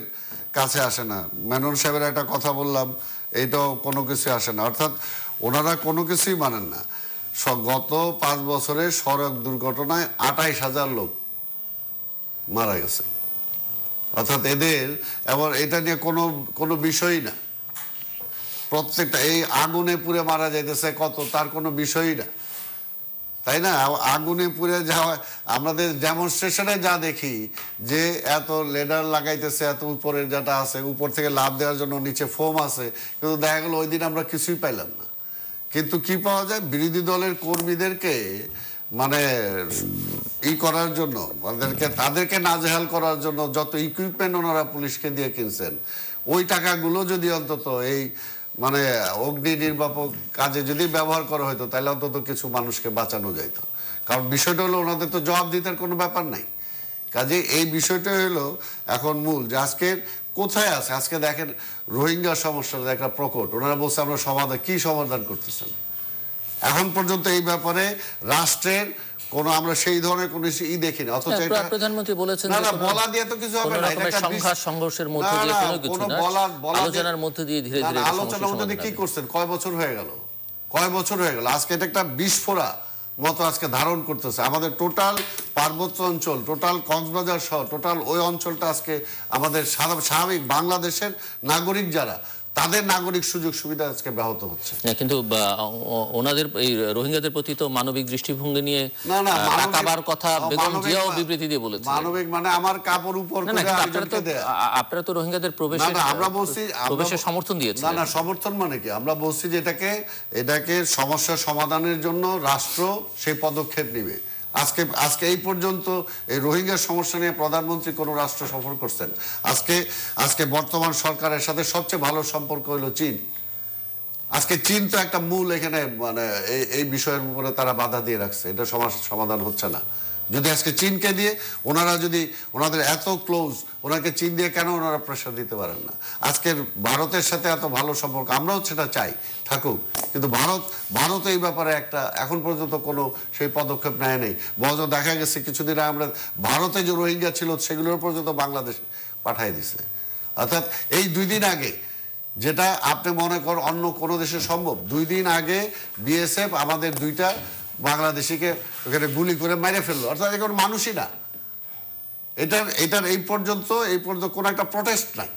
কাছে আসে না। মেনন সাহেবের একটা কথা বললাম, এইটাও কোনো কিছু আসে না। অর্থাৎ ওনারা কোনো কিছুই মানেন না। গত 5 বছরে সড়ক দুর্ঘটনায় 28,000 লোক মারা গেছে। অর্থাৎ এদের এবার এটা নিয়ে কোনো বিষয়ই না। প্রত্যেকটা এই আগুনে পুড়ে মারা যাইতেছে কত, তার কোনো বিষয়ই না, তাই না? আগুনে পুড়ে যাওয়া আমাদের ডেমনস্ট্রেশনে যা দেখি যে এত লেডার লাগাইতেছে, এত উপরের যেটা আছে উপর থেকে লাভ দেওয়ার জন্য নিচে ফোম আছে, কিন্তু দেখা গেল ওই দিন আমরা কিছুই পাইলাম না। কিন্তু কি পাওয়া যায়? বিরোধী দলের কর্মীদেরকে মানে করার জন্য, তাদেরকে নাজেহাল করার জন্য যত ইকুইপমেন্ট ওনারা পুলিশকে দিয়ে কিনছেন, ওই টাকাগুলো যদি অন্তত এই মানে অগ্নি নির্বাপক কাজে যদি ব্যবহার করা হতো তাহলে অন্তত কিছু মানুষকে বাঁচানো যেত। কারণ বিষয়টা হলো ওনাদের তো জবাব দিতে কোনো ব্যাপার নাই। কাজে এই বিষয়টা হলো এখন মূল যে আজকে কোথায় আছে। আজকে দেখেন রোহিঙ্গা সমস্যার একটা প্রকট, ওনারা বলছে আমরা কি সমাধান করতেছেন। এখন পর্যন্ত এই ব্যাপারে রাষ্ট্রের আমরা সেই ধরনের কোন দেখি না। অথচ প্রধানমন্ত্রী বলেছেন না, বলা দিয়ে তো কিছু হবে না, সংঘর্ষের মধ্যে দিয়ে কোনো কিছু না, আলোচনার মধ্যে দিয়ে ধীরে ধীরে আলোচনার মধ্যে দিয়ে কি করছেন? কয় বছর হয়ে গেল আজকে এটা একটা বিস্ফোরা মতো আজকে ধারণ করতেছে। আমাদের টোটাল পার্বত্য অঞ্চল, টোটাল কক্সবাজার সহ টোটাল ওই অঞ্চলটা আজকে আমাদের স্বাভাবিক বাংলাদেশের নাগরিক যারা, তাদের নাগরিক সুযোগ সুবিধা আজকে ব্যাহত হচ্ছে। কিন্তু ওনাদের এই রোহিঙ্গাদের প্রতি তো মানবিক দৃষ্টিভঙ্গি নিয়ে না তাকাবার কথা বেগম জিয়াও বিবৃতি দিয়ে বলেছেন। মানবিক মানে আমার কাপড় উপর করে আরেকজনকে দেয়া। আপনারা তো রোহিঙ্গাদের আমরা বলছি প্রবেশের সমর্থন দিয়েছেন। না সমর্থন মানে কি, আমরা বলছি যে এটাকে সমস্যা সমাধানের জন্য রাষ্ট্র সেই পদক্ষেপ নেবে। আজকে এই পর্যন্ত এই রোহিঙ্গা সমস্যা নিয়ে প্রধানমন্ত্রী কোন রাষ্ট্র সফর করছেন? আজকে বর্তমান সরকারের সাথে সবচেয়ে ভালো সম্পর্ক হলো চীন। আজকে চীন তো একটা মূল এখানে মানে এই বিষয়ের উপরে তারা বাধা দিয়ে রাখছে, এটা সমাধান হচ্ছে না। যদি আজকে চীনকে দিয়ে ওনাদের এত ক্লোজ, ওনাকে চীন দিয়ে কেন ওনারা প্রেশার দিতে পারেন না? আজকের ভারতের সাথে এত ভালো সম্পর্ক, আমরাও সেটা চাই থাকুক, কিন্তু ভারত এই ব্যাপারে এখন পর্যন্ত কোনো সেই পদক্ষেপ নেয় নেই। বরঞ্চ দেখা গেছে কিছুদিন আগে আমরা ভারতে যে রোহিঙ্গা ছিল সেগুলোর পর্যন্ত বাংলাদেশ পাঠাই দিছে। অর্থাৎ এই 2 দিন আগে, যেটা আপনি মনে করেন অন্য কোনো দেশে সম্ভব, 2 দিন আগে বিএসএফ আমাদের 2টা বাংলাদেশিকে ওখানে গুলি করে মেরে ফেললো। অর্থাৎ এখন মানুষই না, এটার এই পর্যন্ত কোনো একটা প্রটেস্ট নাই।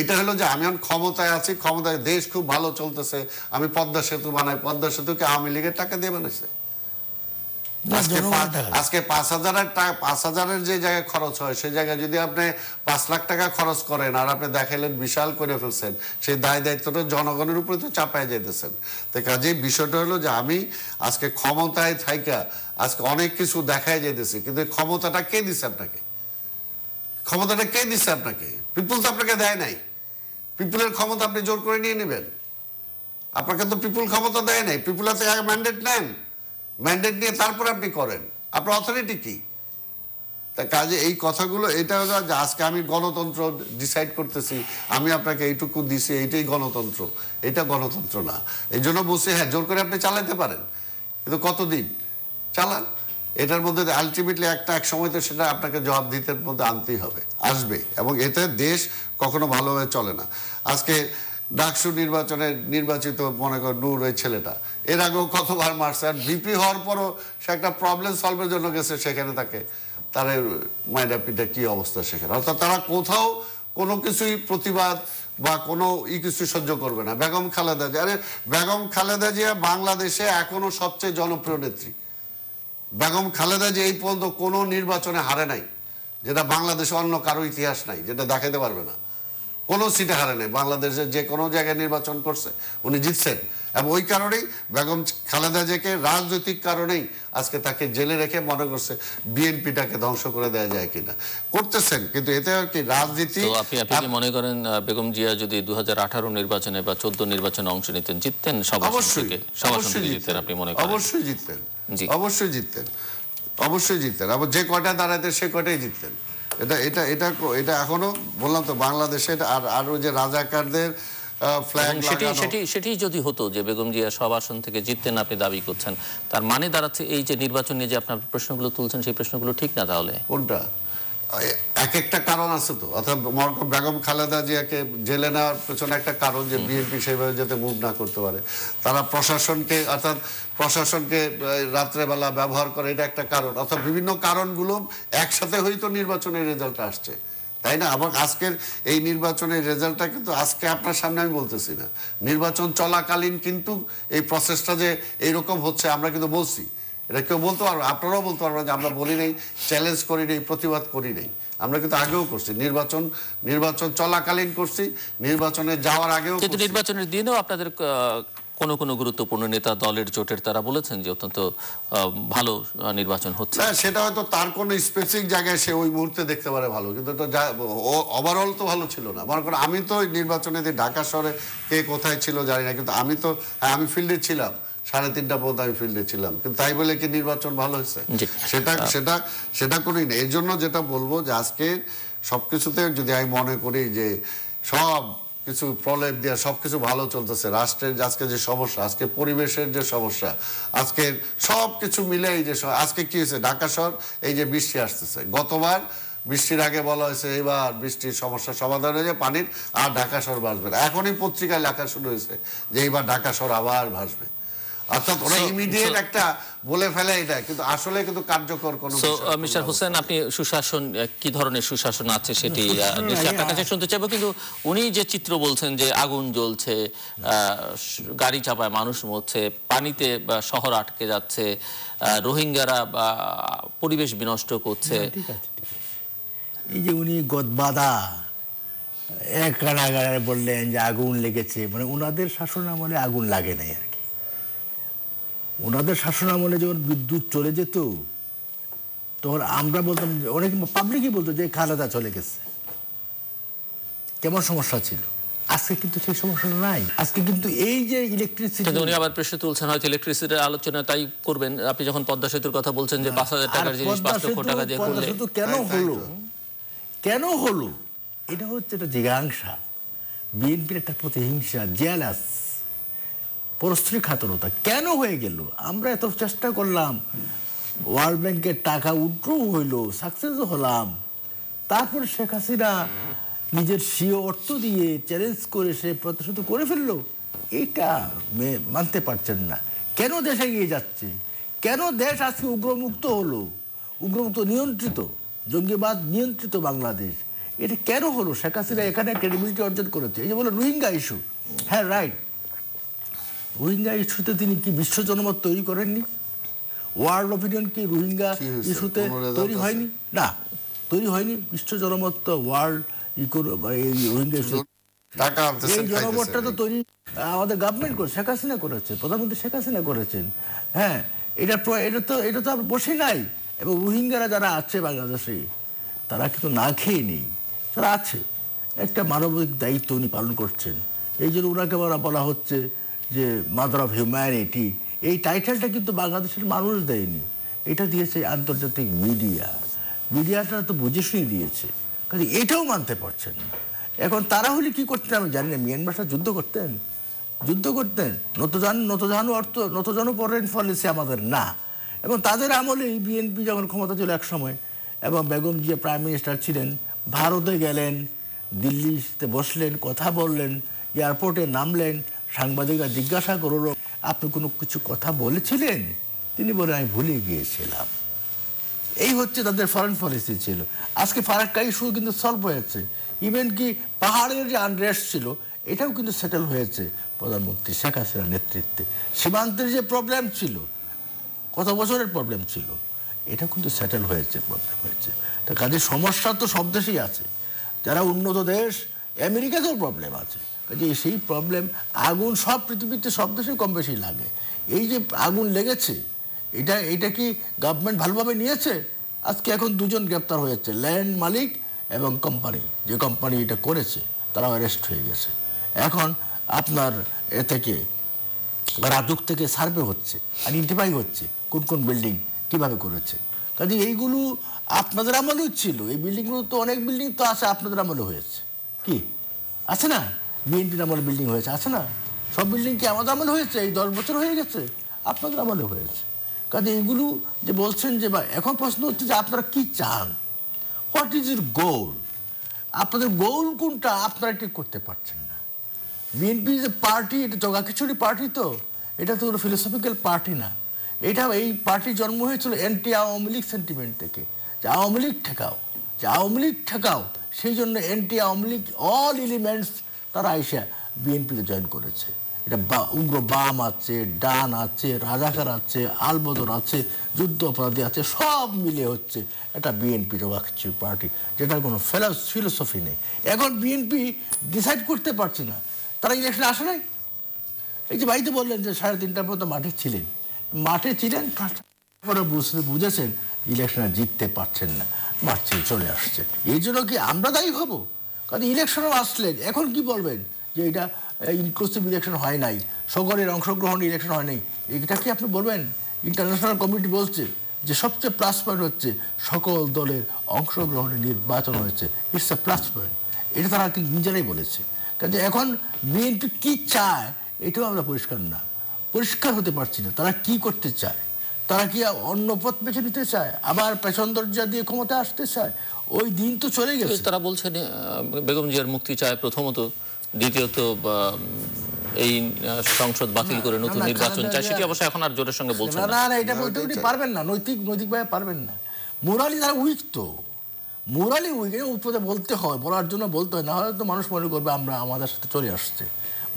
এটা হলো যে আমি এখন ক্ষমতায় আছি, ক্ষমতায় দেশ খুব ভালো চলতেছে, আমি পদ্মা সেতু বানাই। পদ্মা সেতুকে আওয়ামী লীগের টাকা দিয়ে বানাইছে। আজকে 5,000-এর যে জায়গায় খরচ হয় সেই জায়গায় যদি আপনি 5 লাখ টাকা খরচ করেন আর আপনি দেখাইলেন বিশাল করে ফেলছেন, সেই দায়িত্বটা জনগণের উপরে তো চাপায় যেতেছেন। তো কাজেই বিষয়টা হলো যে আমি আজকে ক্ষমতায় থাইকা আজকে অনেক কিছু দেখায় যেতেছি, কিন্তু ক্ষমতাটা কে দিচ্ছে আপনাকে? ক্ষমতাটা কে দিচ্ছে আপনাকে? পিপুল তো আপনাকে দেয় নাই। পিপুলের ক্ষমতা আপনি জোর করে নিয়ে নেবেন? আপনাকে তো পিপুল ক্ষমতা দেয় নাই। পিপুল আছে ম্যান্ডেট নেন, ম্যান্ডেট নিয়ে তারপর আপনি করেন। আপনার অথরিটি কি? তা কাজে এই কথাগুলো, এটা হলো যে আজকে আমি গণতন্ত্র ডিসাইড করতেছি, আমি আপনাকে এইটুকু দিছি, এইটাই গণতন্ত্র। এটা গণতন্ত্র না। এই জন্য বলছি হ্যাঁ, জোর করে আপনি চালাতে পারেন, কিন্তু কতদিন চালান? এটার মধ্যে আলটিমেটলি এক সময় তো সেটা আপনাকে জবাবদিহিতার মধ্যে আনতেই হবে, আসবে। এবং এতে দেশ কখনো ভালোভাবে চলে না। আজকে ডাকসু নির্বাচিত মনে কর নূর, ওই ছেলেটা এর আগেও কতবার মারছে, আর ভিপি হওয়ার পরও সে একটা প্রবলেম সলভের জন্য গেছে, সেখানে তার মাইডা পিঠা কি অবস্থা সেখানে। অর্থাৎ তারা কোথাও কোনো কিছুই প্রতিবাদ বা কোনো কিছু সহ্য করবে না। বেগম খালেদা জিয়া, বেগম খালেদা জিয়া বাংলাদেশে এখনো সবচেয়ে জনপ্রিয় নেত্রী। বেগম খালেদা জিয়া এই পর্যন্ত কোনো নির্বাচনে হারে নাই, যেটা বাংলাদেশে অন্য কারো ইতিহাস নাই, যেটা দেখাতে পারবে না। কোনো সিটে হারে নাই, বাংলাদেশের যে কোনো জায়গায় নির্বাচন করছে উনি জিতছেন। এবং ওই কারণেই বেগম খালেদা জিয়াকে রাজনৈতিক কারণেই আজকে তাকে জেলে রেখে মনে করছে বিএনপিটাকে ধ্বংস করে দেওয়া যায় কিনা, করতেছেন। কিন্তু এতে আর কি রাজনীতি। আপনি কি মনে করেন বেগম জিয়া যদি 2018 নির্বাচনে বা 14 নির্বাচনে অংশ নিতেন, জিততেন? অবশ্যই জিততেন। আপনি মনে করেন? অবশ্যই জিততেন, অবশ্যই জিততেন, অবশ্যই জিততেন। আবার যে কয়টা দাঁড়াতেন সে কয়টাই জিততেন। এটা এখনো বললাম তো বাংলাদেশে। আর ওই যে রাজাকারদের ফ্ল্যাগ সেটি যদি হতো যে বেগম জিয়া সব আসন থেকে জিততেন, আপনি দাবি করছেন, তার মানে দাঁড়াচ্ছে এই যে নির্বাচন নিয়ে যে আপনার প্রশ্নগুলো তুলছেন সেই প্রশ্নগুলো ঠিক না। তাহলে কোনটা? একটা কারণ আছে তো। অর্থাৎ বেগম খালেদা জিয়াকে জেলে নেওয়ার পেছনে একটা কারণ যে বিএনপি সেভাবে যাতে মুভ না করতে পারে, তারা প্রশাসনকে রাত্রেবেলা ব্যবহার করে, এটা একটা কারণ। অর্থাৎ বিভিন্ন কারণগুলো একসাথে হয়তো নির্বাচনের রেজাল্ট আসছে, তাই না? আবার আজকের এই নির্বাচনের রেজাল্টটা কিন্তু আজকে আপনার সামনে আমি বলতেছি না, নির্বাচন চলাকালীন কিন্তু এই প্রসেসটা যে এইরকম হচ্ছে আমরা কিন্তু বলছি। এটা কেউ বলতে পারবে, আপনারাও বলতে পারবেন যে আমরা বলি নেই, চ্যালেঞ্জ করি নেই, প্রতিবাদ করি নেই। আমরা কিন্তু আগেও করছি, নির্বাচন চলাকালীন করছি, নির্বাচনে যাওয়ার আগেও। কিন্তু নির্বাচনের দিনেও আপনাদের কোনো গুরুত্বপূর্ণ নেতা দলের জোটের তারা বলেছেন যে অত্যন্ত ভালো নির্বাচন হচ্ছে। সেটা হয়তো তার কোনো স্পেসিফিক জায়গায় সে ওই মুহূর্তে দেখতে পারে ভালো, কিন্তু ওভারঅল তো ভালো ছিল না। মনে করেন আমি তো নির্বাচনে ঢাকা শহরে কে কোথায় ছিল জানি না, কিন্তু আমি ফিল্ডে ছিলাম, 3:30 পর্যন্ত আমি ফিল্ডে ছিলাম, কিন্তু তাই বলে কি নির্বাচন ভালো হয়েছে? সেটা করেই না। এই জন্য যেটা বলবো যে আজকে সবকিছুতে যদি আমি মনে করি যে সব কিছু প্রলেপ দিয়ে সবকিছু ভালো চলতেছে, রাষ্ট্রের আজকে যে সমস্যা, আজকে পরিবেশের যে সমস্যা, আজকে সবকিছু মিলে এই যে আজকে কি হয়েছে, ঢাকা শহর এই যে বৃষ্টি আসতেছে, গতবার বৃষ্টির আগে বলা হয়েছে এবার বৃষ্টির সমস্যার সমাধান হয়ে যায়, পানির, আর ঢাকা শহর ভাসবে না। এখনই পত্রিকায় লেখা শুরু হয়েছে যে এইবার ঢাকা শহর আবার ভাসবে। অর্থাৎ ওরা ইমিডিয়েট একটা বলে ফেলে এটা, কিন্তু আসলে কিন্তু কার্যকর কোনো মিস্টার হোসেন, আপনি সুশাসন কি ধরনের সুশাসন আছে সেটি নিশ্চয়ই আপনার কাছে শুনতে চাইবো, কিন্তু উনি যে চিত্র বলছেন যে আগুন জ্বলছে, গাড়ি চাপায় মানুষ মরছে, পানিতে শহর আটকে যাচ্ছে, রোহিঙ্গারা পরিবেশ বিনষ্ট করছে, ঠিক আছে, এই যে উনি গদবাদা এক কারাগারে বললেন যে আগুন লেগেছে, মানে ওনাদের শাসন আমলে আগুন লাগে নাই আর কি। ওনাদের শাসন আমলে যখন বিদ্যুৎ চলে যেত তখন আমরা বলতাম, অনেক পাবলিকই বলতো যে খালেদা চলে গেছে, কেমন সমস্যা ছিল। আজকে কিন্তু সেই সমস্যা নাই। আজকে কিন্তু এই যে ইলেকট্রিসিটি, উনি আবার প্রশ্ন তুলছেন হয়তো ইলেকট্রিসিটির আলোচনা তাই করবেন। আপনি যখন পদ্মা সেতুর কথা বলছেন যে ৫,০০০ টাকার জিনিস ৫ লক্ষ টাকা দিয়ে করলে, কেন হলো এটা হচ্ছে একটা জিজ্ঞাসা। বিএনপির একটা প্রতিহিংসা, জেলাস, পরশ্রীখাতরতা কেন হয়ে গেল? আমরা এত চেষ্টা করলাম, ওয়ার্ল্ড ব্যাংকের টাকা উইথড্র হইলো, সাকসেসও হলাম, তারপরে শেখ হাসিনা নিজের স্বীয় অর্থ দিয়ে চ্যালেঞ্জ করে সে প্রতিশোধ করে ফেললো। এইটা মানতে পারছেন না। কেন দেশ এগিয়ে যাচ্ছে? কেন দেশ আজকে উগ্রমুক্ত হলো? উগ্রমুক্ত নিয়ন্ত্রিত, জঙ্গিবাদ নিয়ন্ত্রিত বাংলাদেশ, এটা কেন হলো? শেখ হাসিনা এখানে ক্রেডিবিলিটি অর্জন করেছে। এই যে বলো রোহিঙ্গা ইস্যু, হ্যাঁ রাইট, রোহিঙ্গা ইস্যুতে তিনি কি বিশ্ব জনমত তৈরি করেননি? ওয়ার্ল্ড অপিনিয়ন কি রোহিঙ্গা ইস্যুতে তৈরি হয়নি? না, তৈরি হয়নি। বিশ্ব জনমত তো ওয়ার্ল্ড রোহিঙ্গা ইস্যু, এই জনমতটা তো তৈরি আমাদের গভর্নমেন্ট করে, শেখ হাসিনা করেছে, প্রধানমন্ত্রী শেখ হাসিনা করেছেন। হ্যাঁ, এটা তো আর বসে নাই। এবং রোহিঙ্গারা যারা আছে বাংলাদেশে, তারা কিন্তু না খেয়ে নেই, তারা আছে, একটা মানবিক দায়িত্ব উনি পালন করছেন। এই জন্য ওনাকে বলা হচ্ছে যে মাদার অফ হিউম্যানিটি। এই টাইটেলটা কিন্তু বাংলাদেশের মানুষ দেয়নি, এটা দিয়েছে আন্তর্জাতিক মিডিয়া। মিডিয়াটা তো বুঝে শুনে দিয়েছে, কাজে এটাও মানতে পারছেন না। এখন তারা হলে কি করতেন আমি জানি না। মিয়ানমারটা যুদ্ধ করতেন, নতজানু অর্থ, নতজানু ফরেন পলিসি আমাদের না। এবং তাদের আমলে বিএনপি যখন ক্ষমতা ছিল এক সময়, এবং বেগম জিয়া প্রাইম মিনিস্টার ছিলেন, ভারতে গেলেন, দিল্লিতে বসলেন, কথা বললেন, এয়ারপোর্টে নামলেন, সাংবাদিকরা জিজ্ঞাসা করলো আপনি কোনো কিছু কথা বলেছিলেন? তিনি বলেন আমি ভুলে গিয়েছিলাম। এই হচ্ছে তাদের ফরেন পলিসি ছিল। আজকে ফারাক্কা ইস্যু কিন্তু সলভ হয়েছে। ইভেন কি পাহাড়ের যে আনরেস্ট ছিল এটাও কিন্তু সেটেল হয়েছে প্রধানমন্ত্রী শেখ হাসিনার নেতৃত্বে। সীমান্তের যে প্রবলেম ছিল, কত বছরের প্রবলেম ছিল, এটা কিন্তু সেটেল হয়েছে, প্রবলেম হয়েছে। তা কাজে সমস্যা তো সব দেশেই আছে। যারা উন্নত দেশ, আমেরিকাতেও প্রবলেম আছে। কাজে সেই প্রবলেম, আগুন সব পৃথিবীতে সব দেশে কম বেশি লাগে। এই যে আগুন লেগেছে, এটা কি গভর্নমেন্ট ভালোভাবে নিয়েছে? আজকে এখন দুজন গ্রেপ্তার হয়েছে, ল্যান্ড মালিক এবং কোম্পানি, যে কোম্পানি এটা করেছে তারাও অ্যারেস্ট হয়ে গেছে। এখন আপনার এ থেকে রাজুক থেকে সার্ভে হচ্ছে, আইডেন্টিফাই হচ্ছে কোন কোন বিল্ডিং কিভাবে করেছে। কাজে এইগুলো আপনাদের আমলেও ছিল। এই বিল্ডিংগুলো তো অনেক বিল্ডিং তো আছে আপনাদের আমলে হয়েছে, কি আছে না? বিএনপির আমলে বিল্ডিং হয়েছে, আছে না? সব বিল্ডিং কি আমাদের আমলে হয়েছে? এই 10 বছর হয়ে গেছে, আপনাদের আমলে হয়েছে। কাজে এইগুলো যে বলছেন যে, বা এখন প্রশ্ন হচ্ছে যে আপনারা কি চান, হোয়াট ইজ ইউর গোল? আপনাদের গোল কোনটা আপনারা ঠিক করতে পারছেন না। বিএনপি যে পার্টি, এটা জগাখিচুড়ি পার্টি, তো এটা তো কোনো ফিলোসফিক্যাল পার্টি না। এটা এই পার্টি জন্ম হয়েছিল অ্যান্টি আওয়ামী লীগ সেন্টিমেন্ট থেকে, যে আওয়ামী লীগ ঠেকাও, যে আওয়ামী লীগ ঠেকাও। সেই জন্য anti Awami League all elements তারা আইসা বিএনপিতে জয়েন করেছে। এটা উগ্র বাম আছে, ডান আছে, রাজাকার আছে, আলবদর আছে, যুদ্ধ অপরাধী আছে, সব মিলে হচ্ছে এটা বিএনপি জগাখিচুড়ি পার্টি, যেটার কোনো ফিলোসফি নেই। এখন বিএনপি ডিসাইড করতে পারছে না, তারা ইলেকশনে আসে নাই। এই যে বাড়িতে বললেন যে 3:30টার পর্যন্ত মাঠে ছিলেন, পরে বুঝেছেন ইলেকশনে জিততে পারছেন না, মাঠ ছেড়ে চলে আসছে। এই জন্য কি আমরা দায়ী হব? কারণ ইলেকশনও আসলেন, এখন কি বলবেন যে এটা ইনক্লুসিভ ইলেকশন হয় নাই, সকলের অংশগ্রহণ ইলেকশন হয় নাই, এটা কি আপনি বলবেন? ইন্টারন্যাশনাল কমিটি বলছে যে সবচেয়ে প্লাস পয়েন্ট হচ্ছে সকল দলের অংশগ্রহণে নির্বাচন হয়েছে, ইটস এ প্লাস পয়েন্ট। এটা তারা কিন্তু নিজেরাই বলেছে। কাজে এখন বিএনপি কি চায় এটাও আমরা পরিষ্কার হতে পারছি না। তারা কি করতে চায়? তারা কি অন্য পথ বেছে নিতে চায়? আবার পেছন দরজা দিয়ে ক্ষমতা আসতে চায়? ওই দিন তো চলে গেছে। তারা বলছেন বেগম জিয়ার মুক্তি চায় প্রথমত, দ্বিতীয়ত এই সংসদ বাতিল করে নতুন নির্বাচন চায়, সেটি অবশ্য এখন আর জোরের সঙ্গে বলছেন না। না, এটা বলতে উনি পারবেন না, নৈতিকভাবে পারবেন না। মোরালি তারা উইক, তো মোরালি উইক, উপরে বলতে হয়, বলার জন্য বলতে হয়, না হলে তো মানুষ মনে করবে আমরা আমাদের সাথে চলে আসছে।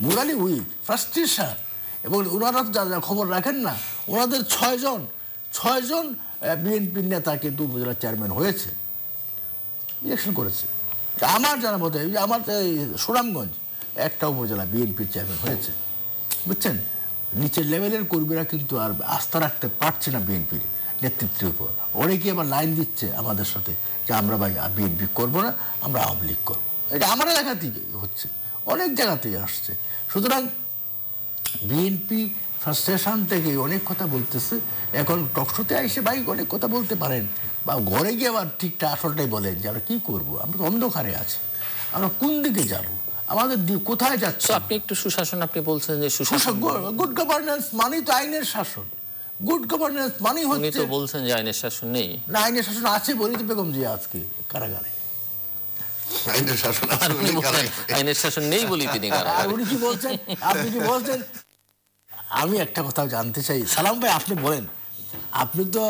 Morally weak, frustration. এবং ওনারা যারা খবর রাখেন না, ওনাদের 6 জন বিএনপির নেতা কিন্তু উপজেলা চেয়ারম্যান হয়েছে, ইলেকশন করেছে। আমার জানা মতে আমার সুনামগঞ্জ একটা উপজেলা বিএনপির চেয়ারম্যান হয়েছে, বুঝছেন। নিচের লেভেলের কর্মীরা কিন্তু আর আস্থা রাখতে পারছে না বিএনপির নেতৃত্বের উপর। অনেকে আবার লাইন দিচ্ছে আমাদের সাথে যে আমরা ভাই বিএনপি করবো না, আমরা আওয়ামী লীগ করবো। এটা আমার এলাকাতেই হচ্ছে, অনেক জায়গাতেই আসছে। সুতরাং বিএনপি ফ্রাস্ট্রেশন থেকে অনেক কথা বলতেছে। এখন টকশোতে এসে ভাই অনেক কথা বলতে পারেন, বা ঘরে গিয়ে আবার ঠিকটা আসলটাই বলেন যে আমরা কী করবো, আমরা তো অন্ধকারে আছি, আমরা কোন দিকে যাবো, আমাদের কোথায় যাচ্ছে। আপনি একটু সুশাসন, আপনি বলছেন যে সুশাসন, গুড গভর্নেন্স মানেই তো আইনের শাসন। গুড গভর্নেন্স মানেই হচ্ছে, উনি তো বলছেন যে আইনের শাসন নেই। না, আইনের শাসন আছে বলি তো বেগম জিয়া আজকে কারাগারে। আইনের শাসন আইনের শাসন নেই বলি তিনি কারাগারে। উনি কি বলছেন, আপনি কি বলছেন? আমি একটা কথা জানতে চাই, সালাম ভাই আপনি বলেন, আপনি তো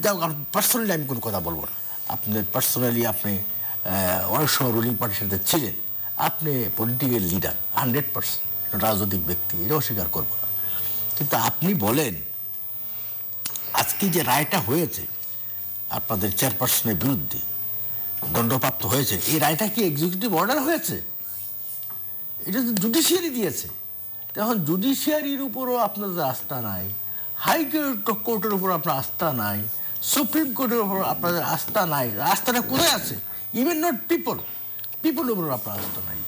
যাও, পার্সোনালি আমি কোনো কথা বলবো না, আপনি পার্সোনালি আপনি অনেক সময় রুলিং পার্টির সাথে ছিলেন, আপনি পলিটিক্যাল লিডার 100%, রাজনৈতিক ব্যক্তি, এটাও স্বীকার করবো না। কিন্তু আপনি বলেন আজকে যে রায়টা হয়েছে আপনাদের চেয়ারপারসনের বিরুদ্ধে, দণ্ডপ্রাপ্ত হয়েছে, এই রায়টা কি এক্সিকিউটিভ অর্ডার হয়েছে? এটা তো জুডিশিয়ারি দিয়েছে। এখন জুডিশিয়ারির উপরও আপনাদের আস্থা নাই, হাইকোর্টের উপর আপনার আস্থা নাই, সুপ্রিম কোর্টের উপর আপনাদের আস্থা নাই। আস্থাটা কোথায় আছে? ইভেন নট পিপলের উপর আপনার আস্থা নাই।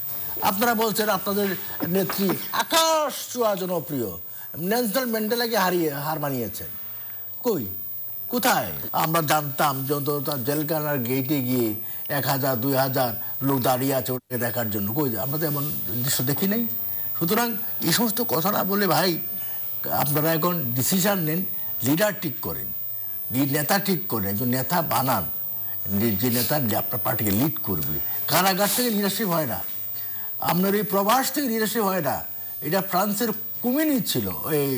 আপনারা বলছেন আপনাদের নেত্রী আকাশ ছোঁয়া জনপ্রিয়, নেলসন ম্যান্ডেলাকে হার মানিয়েছেন। কই, কোথায়? আমরা জানতাম যত জেলখানার গেটে গিয়ে 1000-2000 লোক দাঁড়িয়ে আছে ওটাকে দেখার জন্য, কই আমরা তো এমন দৃশ্য দেখি নাই। সুতরাং এই সমস্ত কথা না বলে ভাই, আপনারা এখন ডিসিশন নেন, লিডার ঠিক করেন, নেতা ঠিক করেন, একজন নেতা বানান, যে নেতা আপনার পার্টিকে লিড করবে। কারাগার থেকে লিডারশিপ হয় না, আপনার এই প্রবাস থেকে লিডারশিপ হয় না। এটা ফ্রান্সের কুমিনি ছিল, এই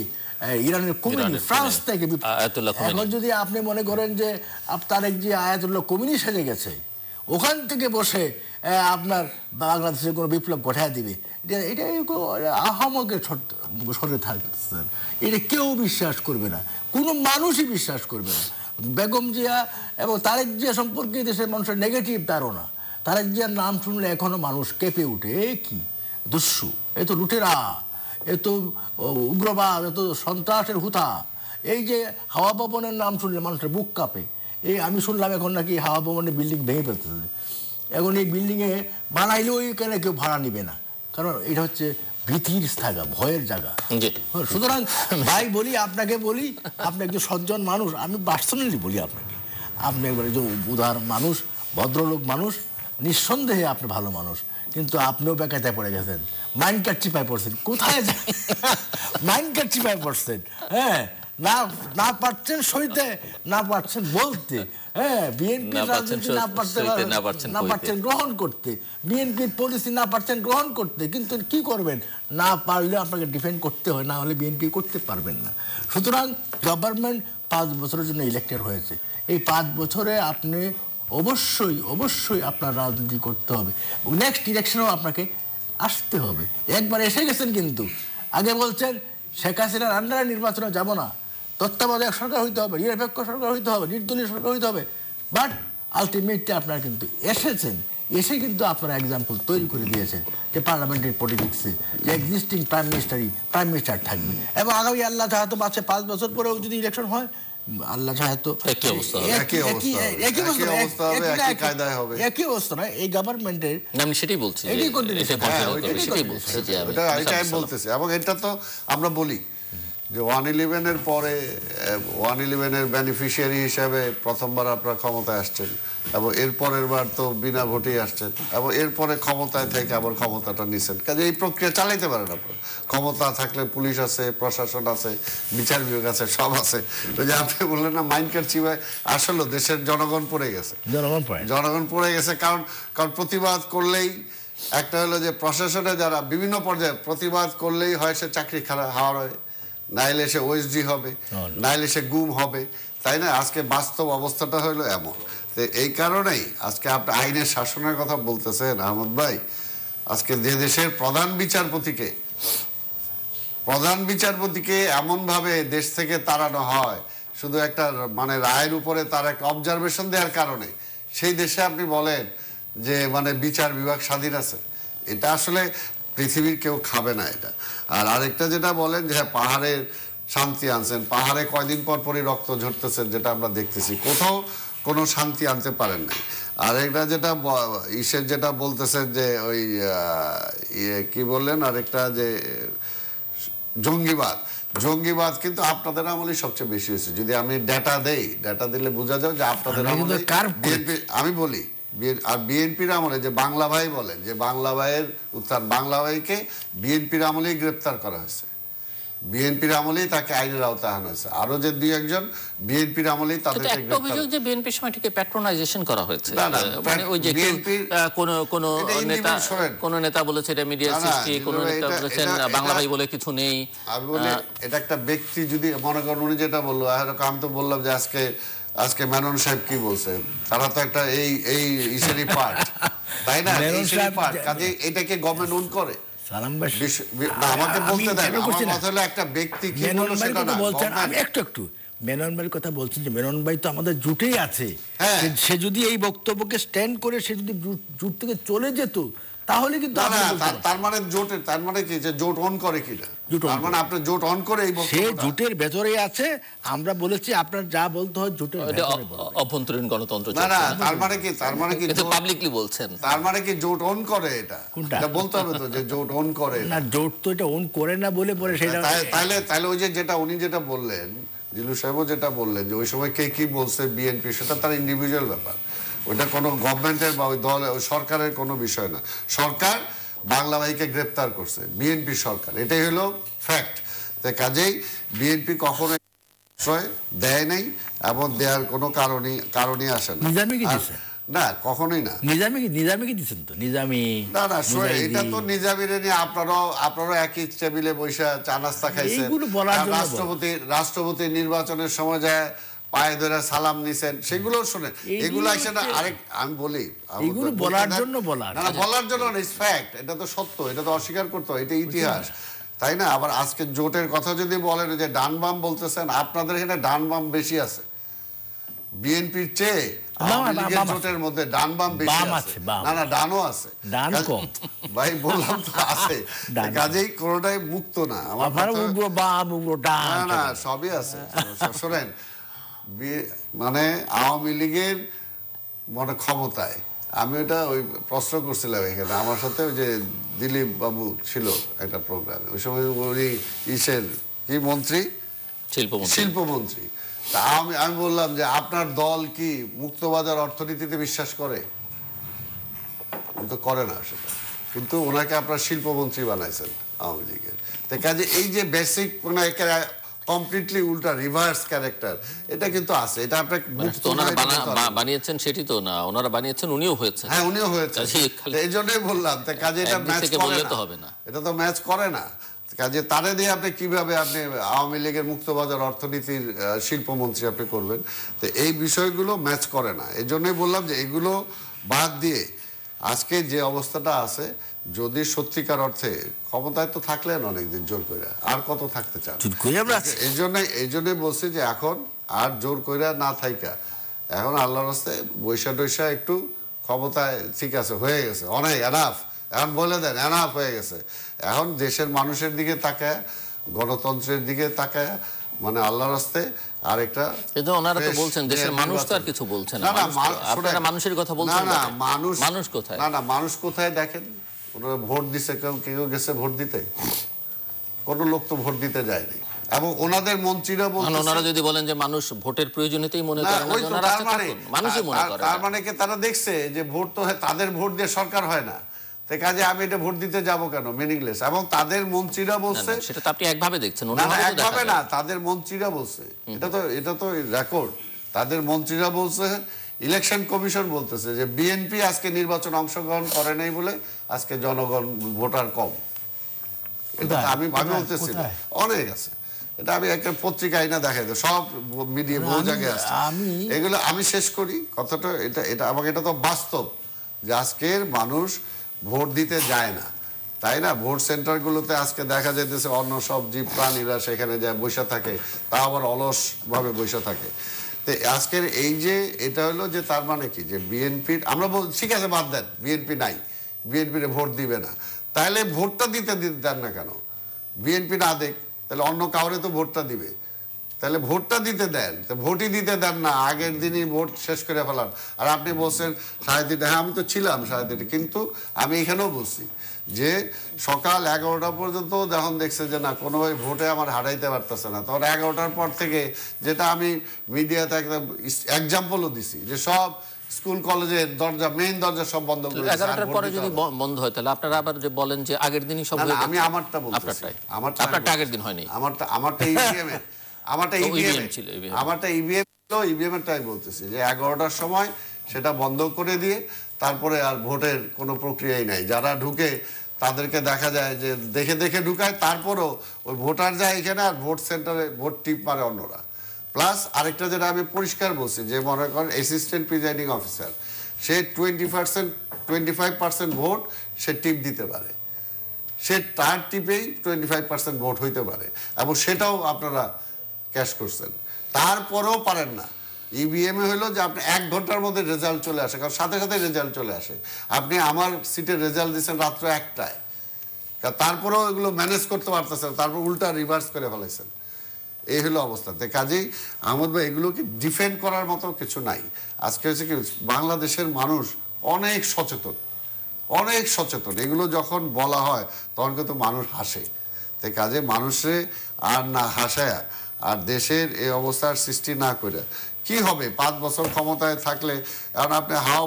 ইরানের কুমিনি, ফ্রান্স থেকে। এখন যদি আপনি মনে করেন যে তারেক জি আয়াতুল্লাহ কুমিনি সেজে গেছে, ওখান থেকে বসে আপনার বাংলাদেশে কোনো বিপ্লব ঘটায় দিবে, এটা আহামকের সরে থাকছেন, এটা কেউ বিশ্বাস করবে না, কোনো মানুষই বিশ্বাস করবে না। বেগম জিয়া এবং তারেক জিয়া সম্পর্কে দেশের মানুষের নেগেটিভ ধারণা। তারেক জিয়ার নাম শুনলে এখনো মানুষ কেঁপে উঠে, এ কি দুঃসু, এ তো লুটেরা, এ তো উগ্রবাদ, এ তো সন্ত্রাসের হুতা। এই যে হাওয়া ভবনের নাম শুনলে মানুষের বুক কাঁপে। এই আমি শুনলাম এখন নাকি হাওয়া ভবনের বিল্ডিং ভেঙে ফেলতেছে, এখন এই বিল্ডিংয়ে বানাইলেও এখানে কেউ ভাড়া নিবে না, কারণ এটা হচ্ছে ভীতির জায়গা, ভয়ের জায়গা। সুতরাং ভাই বলি, আপনাকে বলি, আপনি একজন সজ্জন মানুষ, আমি পার্সোনালি বলি আপনাকে, আপনি একবার একজন উদার মানুষ, ভদ্রলোক মানুষ, নিঃসন্দেহে আপনি ভালো মানুষ, কিন্তু আপনিও বেকায়দায় পড়ে গেছেন, মাইন্ড কাটচিপায় পড়ছেন। কোথায় যান? মাইন্ড কাটচিপায় পড়ছেন, হ্যাঁ, না পারছেন সইতে, না পারছেন বলতে, হ্যাঁ, বিএনপির রাজনীতি না পারছেন গ্রহণ করতে, বিএনপির পলিসি না পারছেন গ্রহণ করতে। কিন্তু কি করবেন, না পারলে আপনাকে ডিফেন্ড করতে হয়, না হলে বিএনপি করতে পারবেন না। সুতরাং গভর্নমেন্ট 5 বছরের জন্য ইলেক্টেড হয়েছে, এই 5 বছরে আপনি অবশ্যই আপনার রাজনীতি করতে হবে, নেক্সট ইলেকশনেও আপনাকে আসতে হবে। একবার এসে গেছেন, কিন্তু আগে বলছেন শেখ হাসিনার আন্ডারে নির্বাচনে যাব না, তত্ত্বাবধায়ক সরকার হইতে হবে, নিরপেক্ষ সরকার হইতে হবে, নির্দলীয় সরকার হইতে হবে। বাট আলটিমেটলি আপনারা কিন্তু এসে কিন্তু আপনারা এক্সাম্পল তৈরি করে দিয়েছেন যে পার্লামেন্টারি পলিটিক্সে যে এক্সিস্টিং প্রাইম মিনিস্টার থাকবে, এবং আগামী আল্লাহ চাহাতো 5 বছর পরেও যদি ইলেকশন হয়, আল্লাহ চাহাতো একই অবস্থা নয়, এই গভর্নমেন্টের, আমি সেটাই বলছি, এবং এটা তো আমরা বলি যে 111-এর পরে 111-এর বেনিফিশিয়ারি হিসেবে প্রথমবার আপনারা ক্ষমতায় আসছেন, এবং এর পরের বার তো বিনা ভোটেই আসছেন, এবং এরপরে ক্ষমতায় থেকে আবার ক্ষমতাটা নিছেন। কাজে এই প্রক্রিয়া চালাইতে পারেন আপনারা। ক্ষমতা থাকলে পুলিশ আছে, প্রশাসন আছে, বিচার বিভাগ আছে, সব আছে। তো যে আপনি বললেন না মাইন্ড কাটচিপায়, আসলে দেশের জনগণ পড়ে গেছে, জনগণ পড়ে গেছে, কারণ প্রতিবাদ করলেই একটা হলো যে প্রশাসনে যারা বিভিন্ন পর্যায়ে প্রতিবাদ করলেই হয় সে চাকরি হাওয়ার হয়, নাইলে সে ওএসডি হবে, নাইলে সে গুম হবে, তাই না? আজকে বাস্তব অবস্থাটা হলো এমন। তো এই কারণেই আজকে আপনি আইনের শাসনের কথা বলতেছেন আহমদ ভাই, আজকে যে দেশের প্রধান বিচারপতিকে এমনভাবে দেশ থেকে তাড়ানো হয় শুধু একটা মানে রায়ের উপরে তার একটা অবজারভেশন দেওয়ার কারণে, সেই দেশে আপনি বলেন যে মানে বিচার বিভাগ স্বাধীন আছে, এটা আসলে পৃথিবীর কেউ খাবে না এটা। আর আরেকটা যেটা বলেন যে পাহাড়ের শান্তি আনছেন, পাহাড়ে কয়দিন পর পরই রক্ত ঝরতেছেন যেটা আমরা দেখতেছি, কোথাও কোনো শান্তি আনতে পারেন নাই। আর একটা যেটা যেটা বলতেছেন যে ওই কি বললেন আরেকটা যে জঙ্গিবাদ কিন্তু আপনাদের আমলেই সবচেয়ে বেশি হয়েছে। যদি আমি ডেটা দিলে বোঝা যায় যে আপনাদের আমলে আমি বলি আর বিএনপির আমলে যে বাংলা ভাই বলেন যে বাংলা ভাইয়ের উত্থান, বাংলা ভাইকে বিএনপির আমলেই গ্রেপ্তার করা হয়েছে, বিএনপির আমলেই তাকে আইনের আওতায় আনা হয়েছে। আরো যে দুই একজন বিএনপির আমলেই তাদেরকে একটা অভিযোগ যে বিএনপির সময়টিকে প্যাট্রোনাইজেশন করা হয়েছে, মানে ওই যে কোন নেতা বলেছে এটা মিডিয়া সৃষ্টি, কোন নেতা বলেছেন বাংলা ভাই বলে কিছু নেই। আমি বলি এটা একটা ব্যক্তি যদি মনে করেন উনি যেটা বললো, আমি তো বললাম যে আজকে মেনন সাহেব কি বলছে, তারা তো একটা এই ইসেরই পার্ট, তাই না? কাজে এটাকে গভর্নমেন্ট ওন করে। আমাকে বলতে দেন, আমার কথা হলো একটা ব্যক্তি কি বললো সেটা না। আমি একটু মেনন ভাইয়ের কথা বলছেন যে মেনন ভাই তো আমাদের জোটেই আছে, সে যদি এই বক্তব্যকে স্ট্যান্ড করে সে যদি জোট থেকে চলে যেত তাহলে কিন্তু তার মানে কি যে জোট অন করে কিনা, তার মানে আপনি জোট অন করে এই সে জোটের ভেতরে আছে। আমরা বলেছি আপনার যা বলতে হয় জোটের অভ্যন্তরীণ গণতন্ত্র। না তার মানে কি পাবলিকলি বলছেন, তার মানে কি জোট অন করে, এটা বলতে হবে তো যে জোট অন করে না, জোট তো এটা অন করে না বলে পরে সেটা তাহলে ওই যে যেটা উনি যেটা বললেন, জিলু সাহেবও যেটা বললেন যে ওই সময় কে কি বলছে বিএনপি, সেটা তার ইন্ডিভিজুয়াল ব্যাপার, ওইটা কোনো গভর্নমেন্টের বা ওই দল ওই সরকারের কোনো বিষয় না। সরকার বাংলা ভাইকে গ্রেপ্তার করছে, বিএনপি সরকার, এটাই হলো ফ্যাক্ট। তাই কাজেই বিএনপি কখনো দেয় নাই এবং দেওয়ার কোনো কারণই আসে না, কখনোই না। নিজামী কি দিচ্ছেন তো নিজামী না এটা তো নিজামীরে নিয়ে আপনারও একই টেবিলে বসে চা নাস্তা খাইছেন, রাষ্ট্রপতি নির্বাচনের সময় যায় পায়ে ধরে সালাম দিছেন, সেগুলো শুনে এগুলো আসে না। আরেক আমি বলি এগুলো বলার জন্য বলার জন্য ফ্যাক্ট, এটা তো সত্য, এটা তো অস্বীকার করতে হয়, এটা ইতিহাস, তাই না? আবার আজকে জোটের কথা যদি বলেন যে ডান বাম বলতেছেন, আপনাদের এখানে ডান বাম বেশি আছে বিএনপির চেয়ে, জোটের মধ্যে ডান বাম বেশি আছে। না ডানও আছে, ডান কম ভাই বললাম তো আছে, কাজেই কোনোটাই মুক্ত না, না সবই আছে। শোনেন, মানে আওয়ামী লীগের মানে ক্ষমতায়, আমি ওটা ওই প্রশ্ন করছিলাম এখানে, আমার সাথে ওই যে দিলীপ বাবু ছিল একটা প্রোগ্রামে, ওই সময় উনি কি মন্ত্রী, শিল্পমন্ত্রী। তা আমি বললাম যে আপনার দল কি মুক্তবাজার অর্থনীতিতে বিশ্বাস করে? তো করে না সেটা, কিন্তু ওনাকে আপনার শিল্পমন্ত্রী বানাইছেন আওয়ামী লীগের। তাই কাজে এই যে বেসিক মানে কমপ্লিটলি উল্টা রিভার্স ক্যারেক্টার, এটা কিন্তু আছে, এটা আপনাকে বানিয়েছেন সেটি তো না, ওনারা বানিয়েছেন, উনিও হয়েছেন। হ্যাঁ উনিও হয়েছেন, এই জন্যই বললাম। তাই কাজে এটা ম্যাচ করে না, এটা তো ম্যাচ করে না। কাজে তারে দিয়ে আপনি কিভাবে আপনি আওয়ামী লীগের মুক্তবাজার অর্থনীতির শিল্পমন্ত্রী আপনি করবেন? তো এই বিষয়গুলো ম্যাচ করে না, এই জন্যই বললাম যে এগুলো বাদ দিয়ে আজকে যে অবস্থাটা আছে, যদি সত্যিকার অর্থে ক্ষমতায় তো থাকলেন অনেকদিন জোর করে, আর কত থাকতে চান? এই জন্যই বলছি যে এখন আর জোর করে না থাইকা, এখন আল্লাহর রাস্তায় বৈশা একটু ক্ষমতায় ঠিক আছে, হয়ে গেছে, অনেক এনাফ, এখন বলে দেন এনাফ হয়ে গেছে। এখন দেশের মানুষের দিকে তাকায়, গণতন্ত্রের দিকে তাকায়, মানে আল্লাহর রাস্তায় আরেকটা। কিন্তু ওনারা তো বলছেন দেশের মানুষ তো আর কিছু বলছে না, আপনারা মানুষের কথা বলছেন না। মানুষ কোথায়? না মানুষ কোথায় দেখেন, ওনারা ভোট দিছে, কেউ গেছে ভোট দিতে? কোনো লোক তো ভোট দিতে যায়নি। এবং ওনাদের মন্ত্রীরা বলছেন, ওনারা যদি বলেন যে মানুষ ভোটের প্রয়োজনীয়তাই মনে করে না, ওনারা মানুষই মনে করে, তার মানে কি তারা দেখছে যে ভোট তো তাদের ভোট দিয়ে সরকার হয় না, তাই কাজে আমি এটা ভোট দিতে যাব কেন, মিনিংলেস। এবং তাদের মন্ত্রীরা বলছে, সেটা তো আপনি একভাবে দেখছেন, একভাবে না, তাদের মন্ত্রীরা বলছে, এটা তো রেকর্ড, তাদের মন্ত্রীরা বলছে ইলেকশন কমিশন বলতেছে যে বিএনপি আজকে নির্বাচন অংশগ্রহণ করে নাই বলে আজকে জনগণ ভোটার কম। এটা আমি বলতেছি না, অনেক আছে। এটা আমি একটা পত্রিকায় না দেখাই, সব মিডিয়া বহু জায়গায় আছে এগুলো। আমি শেষ করি কথাটা, এটা আমাকে, এটা তো বাস্তব যে আজকের মানুষ ভোট দিতে যায় না, তাই না? ভোট সেন্টারগুলোতে আজকে দেখা যাইতেছে অন্য সব জীব প্রাণীরা সেখানে যায় বসে থাকে, তা আবার অলস ভাবে বসে থাকে। তো আজকের এই যে এটা হলো যে তার মানে কি যে বিএনপির, আমরা ঠিক আছে বাদ দেন, বিএনপি নাই, বিএনপির ভোট দিবে না, তাহলে ভোটটা দিতে দেন না কেন? বিএনপি না দেখ, তাহলে অন্য কাউরে তো ভোটটা দিবে, তাহলে ভোটটা দিতে দেন। তো ভোটই দিতে দেন না, আগের দিনই ভোট শেষ করে ফেলান। আর আপনি বলছেন 3:30, হ্যাঁ আমি তো ছিলাম 3:30, কিন্তু আমি এখানেও বলছি যে সকাল 11টা পর্যন্ত যখন দেখছে যে না কোনোভাবে ভোটে আমার হারাইতে পারতেছে না, তখন 11টার পর থেকে, যেটা আমি মিডিয়াতে একটা এক্সাম্পলও দিছি, যে সব স্কুল কলেজের দরজা, মেইন দরজা সব বন্ধ করে দিয়েছে। 11টার পরে যদি বন্ধ হয় তাহলে আপনারা আবার যে বলেন যে আগের দিনই সব, আমি আমারটা বলতেছি, আপনারটা আগের দিন হয়নি, আমারটা ইভিএম এর, আমারটা ইভিএম ছিল, ইভিএম এর টাই বলতেছি যে 11টার সময় সেটা বন্ধ করে দিয়ে তারপরে আর ভোটের কোনো প্রক্রিয়াই নাই। যারা ঢুকে তাদেরকে দেখা যায় যে দেখে দেখে ঢুকায়, তারপরও ওই ভোটার যায় এখানে আর ভোট সেন্টারে ভোট টিপ মারে অন্যরা। প্লাস আরেকটা যেটা আমি পরিষ্কার বলছি, যে মনে করেন অ্যাসিস্ট্যান্ট প্রিজাইডিং অফিসার, সে 25% ভোট সে টিপ দিতে পারে, সে তার টিপেই 25% ভোট হইতে পারে, এবং সেটাও আপনারা ক্যাশ করছেন, তারপরেও পারেন না। ইভিএমে হলো যে আপনি 1 ঘন্টার মধ্যে রেজাল্ট চলে আসে, কারণ সাথে সাথে রেজাল্ট চলে আসে। আপনি আমার সিটের রেজাল্ট দিচ্ছেন রাত্র 1টায়, তারপরেও এগুলো ম্যানেজ করতে পারতেছেন, তারপর উল্টা রিভার্স করে ফেলাইছেন। এই হলো অবস্থাতে। কাজেই আহমদ ভাই, এগুলোকে ডিফেন্ড করার মতো কিছু নাই। আজকে হচ্ছে কি, বাংলাদেশের মানুষ অনেক সচেতন, অনেক সচেতন। এগুলো যখন বলা হয় তখন কিন্তু মানুষ হাসে। তাই কাজে মানুষে আর না হাসায় আর দেশের এই অবস্থার সৃষ্টি না করে কি হবে? 5 বছর ক্ষমতায় থাকলে এখন আপনি হাওয়া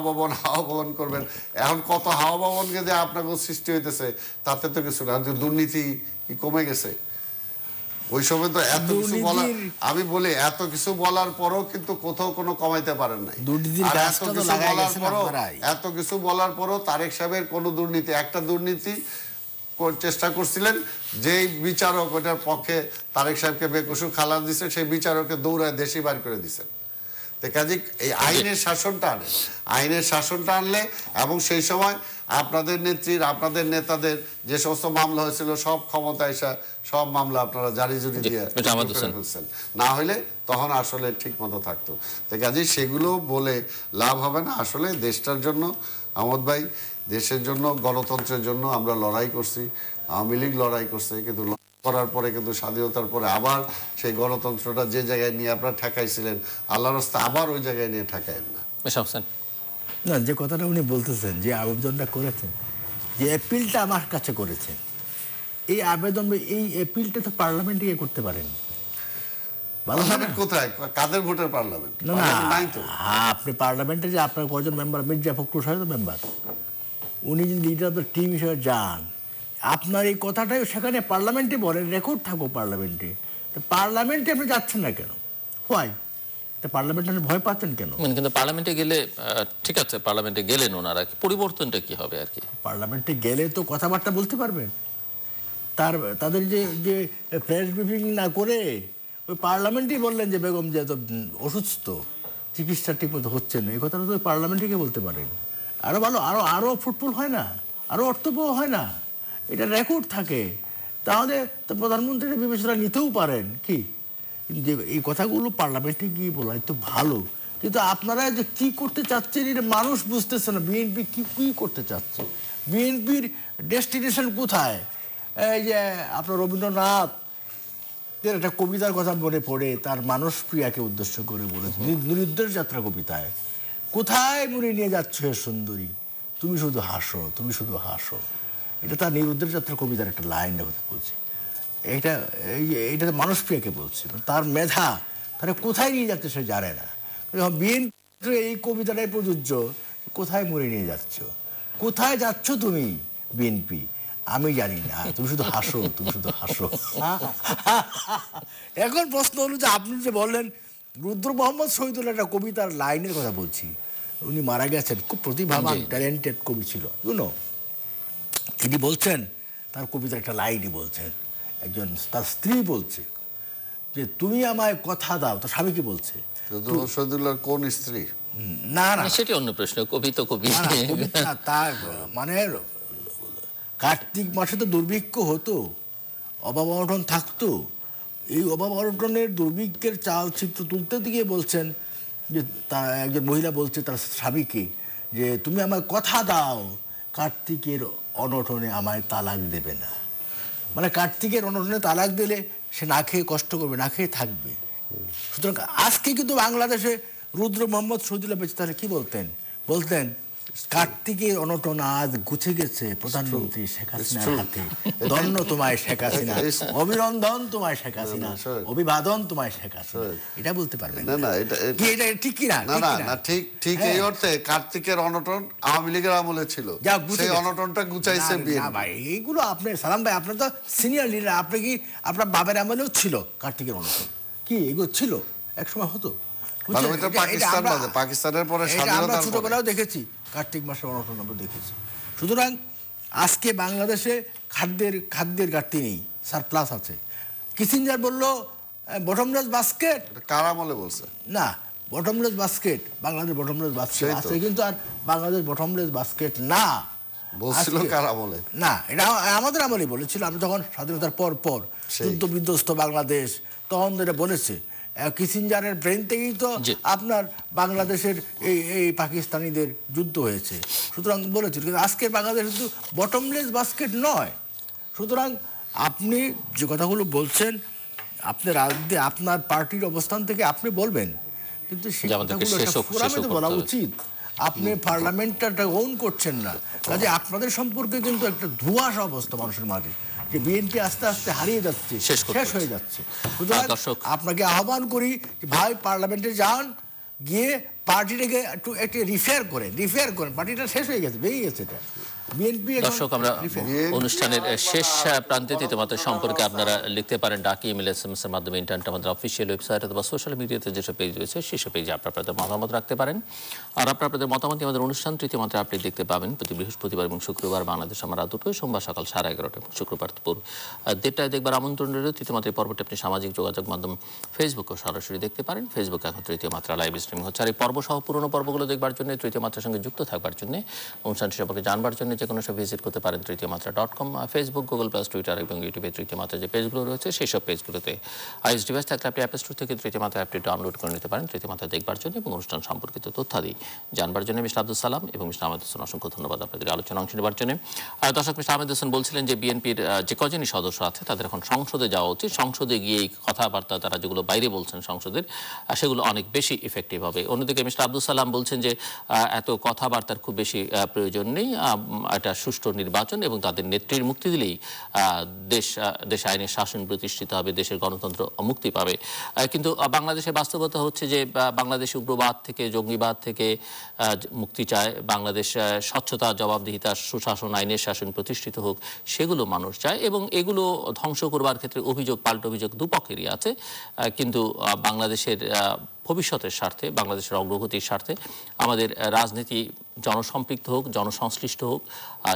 ভবন করবেন। এখন কত হাওয়া ভবনকে যে আপনাকে সৃষ্টি হইতেছে, তাতে তো কিছু না। দুর্নীতি কি কমে গেছে? ওই সময় তো এত কিছু বলা, আমি বলি এত কিছু বলার পরও কিন্তু কোথাও কোনো কমাইতে পারেন নাই। আর এত কিছু বলার পরও তারেক সাহেবের কোনো দুর্নীতি, একটা দুর্নীতি চেষ্টা করছিলেন, যেই বিচারক ওইটার পক্ষে তারেক সাহেবকে বেকসুর খালাস দিচ্ছে, সেই বিচারককে দৌড়ায় দেশি বার করে দিচ্ছেন। কাজে এই আইনের শাসনটা আনে, আইনের শাসনটা আনলে, এবং সেই সময় আপনাদের নেত্রীর, আপনাদের নেতাদের যে সমস্ত মামলা হয়েছিল সব ক্ষমতা এসে সব মামলা আপনারা জারি জুরি দিয়ে ফেলছেন, না হইলে তখন আসলে ঠিক মতো থাকতো। তো কাজে সেগুলো বলে লাভ হবে না। আসলে দেশটার জন্য আহমদ ভাই, দেশের জন্য, গণতন্ত্রের জন্য আমরা লড়াই করছি, আওয়ামী লীগ লড়াই করছে, কিন্তু করার পরে কিন্তু স্বাধীনতার পরে আবার সেই গণতন্ত্রটা যে জায়গায় নিয়ে আপনারা ঠেকাইছিলেন, আল্লাহর রাস্তা আবার ওই জায়গায় নিয়ে ঠেকায়েন না। না, যে কথাটা উনি বলতেছেন, যে আবেদনটা করেছেন, যে অ্যাপিলটা আমার কাছে করেছেন, এই আবেদন, এই অ্যাপিলটা তো পার্লামেন্টে গিয়ে করতে পারেন। পার্লামেন্ট কোথায়? কাদের ভোটের পার্লামেন্ট? না নাই তো। আপনি পার্লামেন্টে যে আপনার কয়জন মেম্বার, মির্জা ফখরুল সাহেব মেম্বার, উনি যদি লিডার অফ দ্য টিম হিসেবে যান, আপনার এই কথাটাই সেখানে পার্লামেন্টে বলেন, রেকর্ড থাকুক পার্লামেন্টে। পার্লামেন্টে আপনি যাচ্ছেন না কেন? হোয়াই? পার্লামেন্টে ভয় পাচ্ছেন কেন? কিন্তু পার্লামেন্টে গেলে, ঠিক আছে পার্লামেন্টে গেলেন ওনারা, পরিবর্তনটা কি হবে আর কি? পার্লামেন্টে গেলে তো কথাবার্তা বলতে পারবেন। তাদের যে প্রেস ব্রিফিং না করে ওই পার্লামেন্টেই বললেন যে বেগম যে তো অসুস্থ, চিকিৎসা ঠিকমতো হচ্ছে না, এই কথাটা তো পার্লামেন্টে গিয়ে বলতে পারেন। আরও ভালো, আরও ফুটফুল হয় না, আরও অর্থবহ হয় না? এটা রেকর্ড থাকে। তাহলে তো প্রধানমন্ত্রী বিবেচনা নিতেও পারেন কি, যে এই কথাগুলো পার্লামেন্টে গিয়ে বলা তো ভালো। কিন্তু আপনারা যে কি করতে চাচ্ছেন এটা মানুষ বুঝতেছে না। বিএনপি কি করতে চাচ্ছে, বিএনপির ডেস্টিনেশন কোথায়? এই যে আপনার রবীন্দ্রনাথ একটা কবিতার কথা মনে পড়ে, তার মানস প্রিয়াকে উদ্দেশ্য করে বলেছে নিরুদ্দেশ যাত্রা কবিতায়, কোথায় মনে নিয়ে যাচ্ছ হে সুন্দরী, তুমি শুধু হাসো, তুমি শুধু হাসো। এটা তার নিরুদ্দেশ যাত্রা কবিতার একটা লাইন কথা বলছে। এইটা মানুষ প্রিয়াকে বলছে। তার মেধা তারা কোথায় নিয়ে যাচ্ছে সে জানে না। বিএনপি এই কবিতাটাই প্রযোজ্য। কোথায় মরে নিয়ে যাচ্ছ, কোথায় যাচ্ছ তুমি বিএনপি, আমি জানি না, তুমি শুধু হাসো, তুমি শুধু হাসো। এখন প্রশ্ন হলো যে আপনি যে বললেন রুদ্র মোহাম্মদ শহীদুল্লাহ একটা কবিতার লাইনের কথা বলছি, উনি মারা গেছেন, খুব প্রতিভাবান ট্যালেন্টেড কবি ছিল, তিনি বলছেন তার কবিতার একটা লাইনই বলছেন, একজন তার স্ত্রী বলছে যে তুমি আমায় কথা দাও, তার স্বামীকে বলছে। শহীদুল্লাহর কোন স্ত্রী? না না সেটি অন্য প্রশ্ন, কবি তো কবি। তার মানে কার্তিক মাসে তো দুর্ভিক্ষ হতো, অভাব অনটন থাকতো, এই অভাব অনটনের দুর্ভিক্ষের চাল চিত্র তুলতে গিয়ে বলছেন যে তার একজন মহিলা বলছে তার স্বামীকে যে তুমি আমায় কথা দাও, কার্তিকের অনটনে আমায় তালাক দেবে না। মানে কার্তিকের অনটনে তালাক দিলে সে না খেয়ে কষ্ট করবে, না খেয়ে থাকবে। সুতরাং আজকে কিন্তু বাংলাদেশে রুদ্র মোহাম্মদ শহীদুল্লাহ বেঁচে তাহলে কি বলতেন? বলতেন কার্তিকের অনটন আজ গুছে গেছে প্রধানমন্ত্রী শেখ হাসিনার হাতে, ধন্য তোমায় শেখ হাসিনা, অভিনন্দন তোমায় শেখ হাসিনা, অভিবাদন তোমায় শেখ হাসিনা। এটা বলতে পারবেন না? এটা ঠিক কি না? না, ঠিক এই অর্থে কার্তিকের অনটন আওয়ামী লীগের আমলে ছিল, সেই অনটনটা গুছাইছে বিএনপি। ভাই এইগুলো আপনি সালাম ভাই, আপনার তো সিনিয়র লিডার, আপনি কি আপনার বাবার আমলেও ছিল কার্তিকের অনটন? কি এগুলো ছিল? একসময় হতো, পাকিস্তানের পরে আমরা ছোটবেলাও দেখেছি, কার্তিক মাসের অনটন আমরা দেখেছি। সুতরাং আজকে বাংলাদেশে খাদ্যের ঘাটতি নেই, সারপ্লাস আছে। কিসিঞ্জার বললো বটমলেস বাস্কেট, কার আমলে বলছে? না, bottomless basket, Bangladesh bottomless basket আছে, কিন্তু আর বাংলাদেশ বটমলেস বাস্কেট না। বলছিল কার আমলে? না, এটা আমাদের আমলেই বলেছিল। আমি যখন স্বাধীনতার পর যুদ্ধ বিধ্বস্ত বাংলাদেশ, তখন এটা বলেছে। কিসিঞ্জারের ব্রেন থেকেই তো আপনার বাংলাদেশের এই পাকিস্তানিদের যুদ্ধ হয়েছে। সুতরাং বলেছিল, কিন্তু আজকের বাংলাদেশ কিন্তু বটমলেস বাস্কেট নয়। সুতরাং আপনি যে কথাগুলো বলছেন, আপনার রাজনীতি, আপনার পার্টির অবস্থান থেকে আপনি বলবেন, কিন্তু সেই কথাগুলো ফোরামে তো বলা উচিত। আপনি পার্লামেন্টটা ওন করছেন না, কাজে আপনাদের সম্পর্কে কিন্তু একটা ধোঁয়াশা অবস্থা মানুষের মাঝে, যে বিএনপি আস্তে আস্তে হারিয়ে যাচ্ছে, শেষ হয়ে যাচ্ছে। সুতরাং আপনাকে আহ্বান করি, ভাই পার্লামেন্টে যান, গিয়ে পার্টিটাকে একটু রিফেয়ার করেন, পার্টিটা শেষ হয়ে গেছে, বেরিয়ে গেছে এটা। দর্শক, আমরা অনুষ্ঠানের শেষ প্রান্তে তোমাদের সম্পর্কে আপনারা লিখতে পারেন ডাকি, ইমেল, SMS এর মাধ্যমে, ইন্টারনেট, আমাদের অফিসিয়াল ওয়েবসাইট অথবা সোশ্যাল মিডিয়াতে যেসব পেজ রয়েছে সেসব পেজে আপনাদের মতামত রাখতে পারেন। আর আপনাদের মতামত আমাদের অনুষ্ঠান তৃতীয় মাত্রা আপনি দেখতে পাবেন প্রতি বৃহস্পতিবার এবং শুক্রবার বাংলাদেশ আমার রাত 2টায়, সোমবার সকাল 11:30, শুক্রবার দুপুর 1:30 দেখবার আমন্ত্রণ রইল। তৃতীয় মাত্রার পর্বটি আপনি সামাজিক যোগাযোগ মাধ্যম ফেসবুকেও সরাসরি দেখতে পারেন। ফেসবুকে এখন তৃতীয় মাত্রা লাইভ স্ট্রিমিং হচ্ছে। আর এই পর্ব সহ পুরনো পর্বগুলো দেখবার জন্য, তৃতীয় মাত্রার সঙ্গে যুক্ত থাকবার জন্য, অনুষ্ঠানটি সম্পর্কে জানবার জন্য যে কোনো সব ভিজিট করতে পারেন তৃতীয়মাত্রা.com। ফেসবুক, গুগল প্লাস, টুইটার এবং ইউটিউবে তৃতীয় মাত্রা যে পেজগুলো রয়েছে সেই সব পেজগুলোতে আইএস ডিভাইস থাকলে আপনি অ্যাপ স্টোর থেকে তৃতীয় মাত্রা অ্যাপটি ডাউনলোড করে নিতে পারেন তৃতীয় মাত্রা দেখবার জন্য এবং অনুষ্ঠান সম্পর্কিত তথ্যাদি জানবার জন্য। মিস্টার আব্দুল সালাম এবং মিস্টার আহমেদ হোসেন, অসংখ্য ধন্যবাদ আপনাদের আলোচনা অংশ নেবার জন্য। আর দর্শক, মিস্টার আহমেদ হোসেন বলছিলেন যে বিএনপির যে কজনই সদস্য আছে তাদের এখন সংসদে যাওয়া উচিত, সংসদে গিয়ে এই কথাবার্তা তারা যেগুলো বাইরে বলছেন সংসদের, সেগুলো অনেক বেশি ইফেক্টিভ হবে। অন্যদিকে মিস্টার আব্দুল সালাম বলছেন যে এত কথাবার্তার খুব বেশি প্রয়োজন নেই, একটা সুষ্ঠু নির্বাচন এবং তাদের নেত্রীর মুক্তি দিলেই দেশ আইনের শাসন প্রতিষ্ঠিত হবে, দেশের গণতন্ত্র মুক্তি পাবে। কিন্তু বাংলাদেশের বাস্তবতা হচ্ছে যে বাংলাদেশ উগ্রবাদ থেকে, জঙ্গিবাদ থেকে মুক্তি চায়, বাংলাদেশ স্বচ্ছতা, জবাবদিহিতা, সুশাসন, আইনের শাসন প্রতিষ্ঠিত হোক, সেগুলো মানুষ চায়। এবং এগুলো ধ্বংস করবার ক্ষেত্রে অভিযোগ, পাল্টা অভিযোগ দুপক্ষেরই আছে। কিন্তু বাংলাদেশের ভবিষ্যতের স্বার্থে, বাংলাদেশের অগ্রগতির স্বার্থে আমাদের রাজনীতি জনসম্পৃক্ত হোক, জনসংশ্লিষ্ট হোক,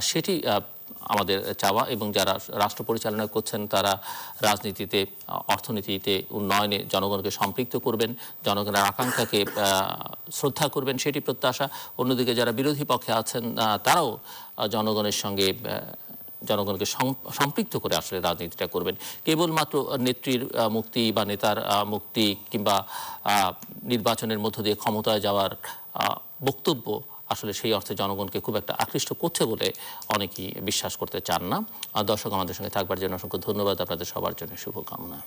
সেটি আমাদের চাওয়া। এবং যারা রাষ্ট্র পরিচালনা করছেন তারা রাজনীতিতে, অর্থনীতিতে, উন্নয়নে জনগণকে সম্পৃক্ত করবেন, জনগণের আকাঙ্ক্ষাকে শ্রদ্ধা করবেন, সেটি প্রত্যাশা। অন্যদিকে যারা বিরোধী পক্ষে আছেন তারাও জনগণের সঙ্গে, জনগণকে সম্পৃক্ত করে আসলে রাজনীতিটা করবেন। কেবলমাত্র নেত্রীর মুক্তি বা নেতার মুক্তি কিংবা নির্বাচনের মধ্য দিয়ে ক্ষমতায় যাওয়ার বক্তব্য আসলে সেই অর্থে জনগণকে খুব একটা আকৃষ্ট করছে বলে অনেকেই বিশ্বাস করতে চান না। দর্শক, আমাদের সঙ্গে থাকবার জন্য অসংখ্য ধন্যবাদ। আপনাদের সবার জন্য শুভকামনা।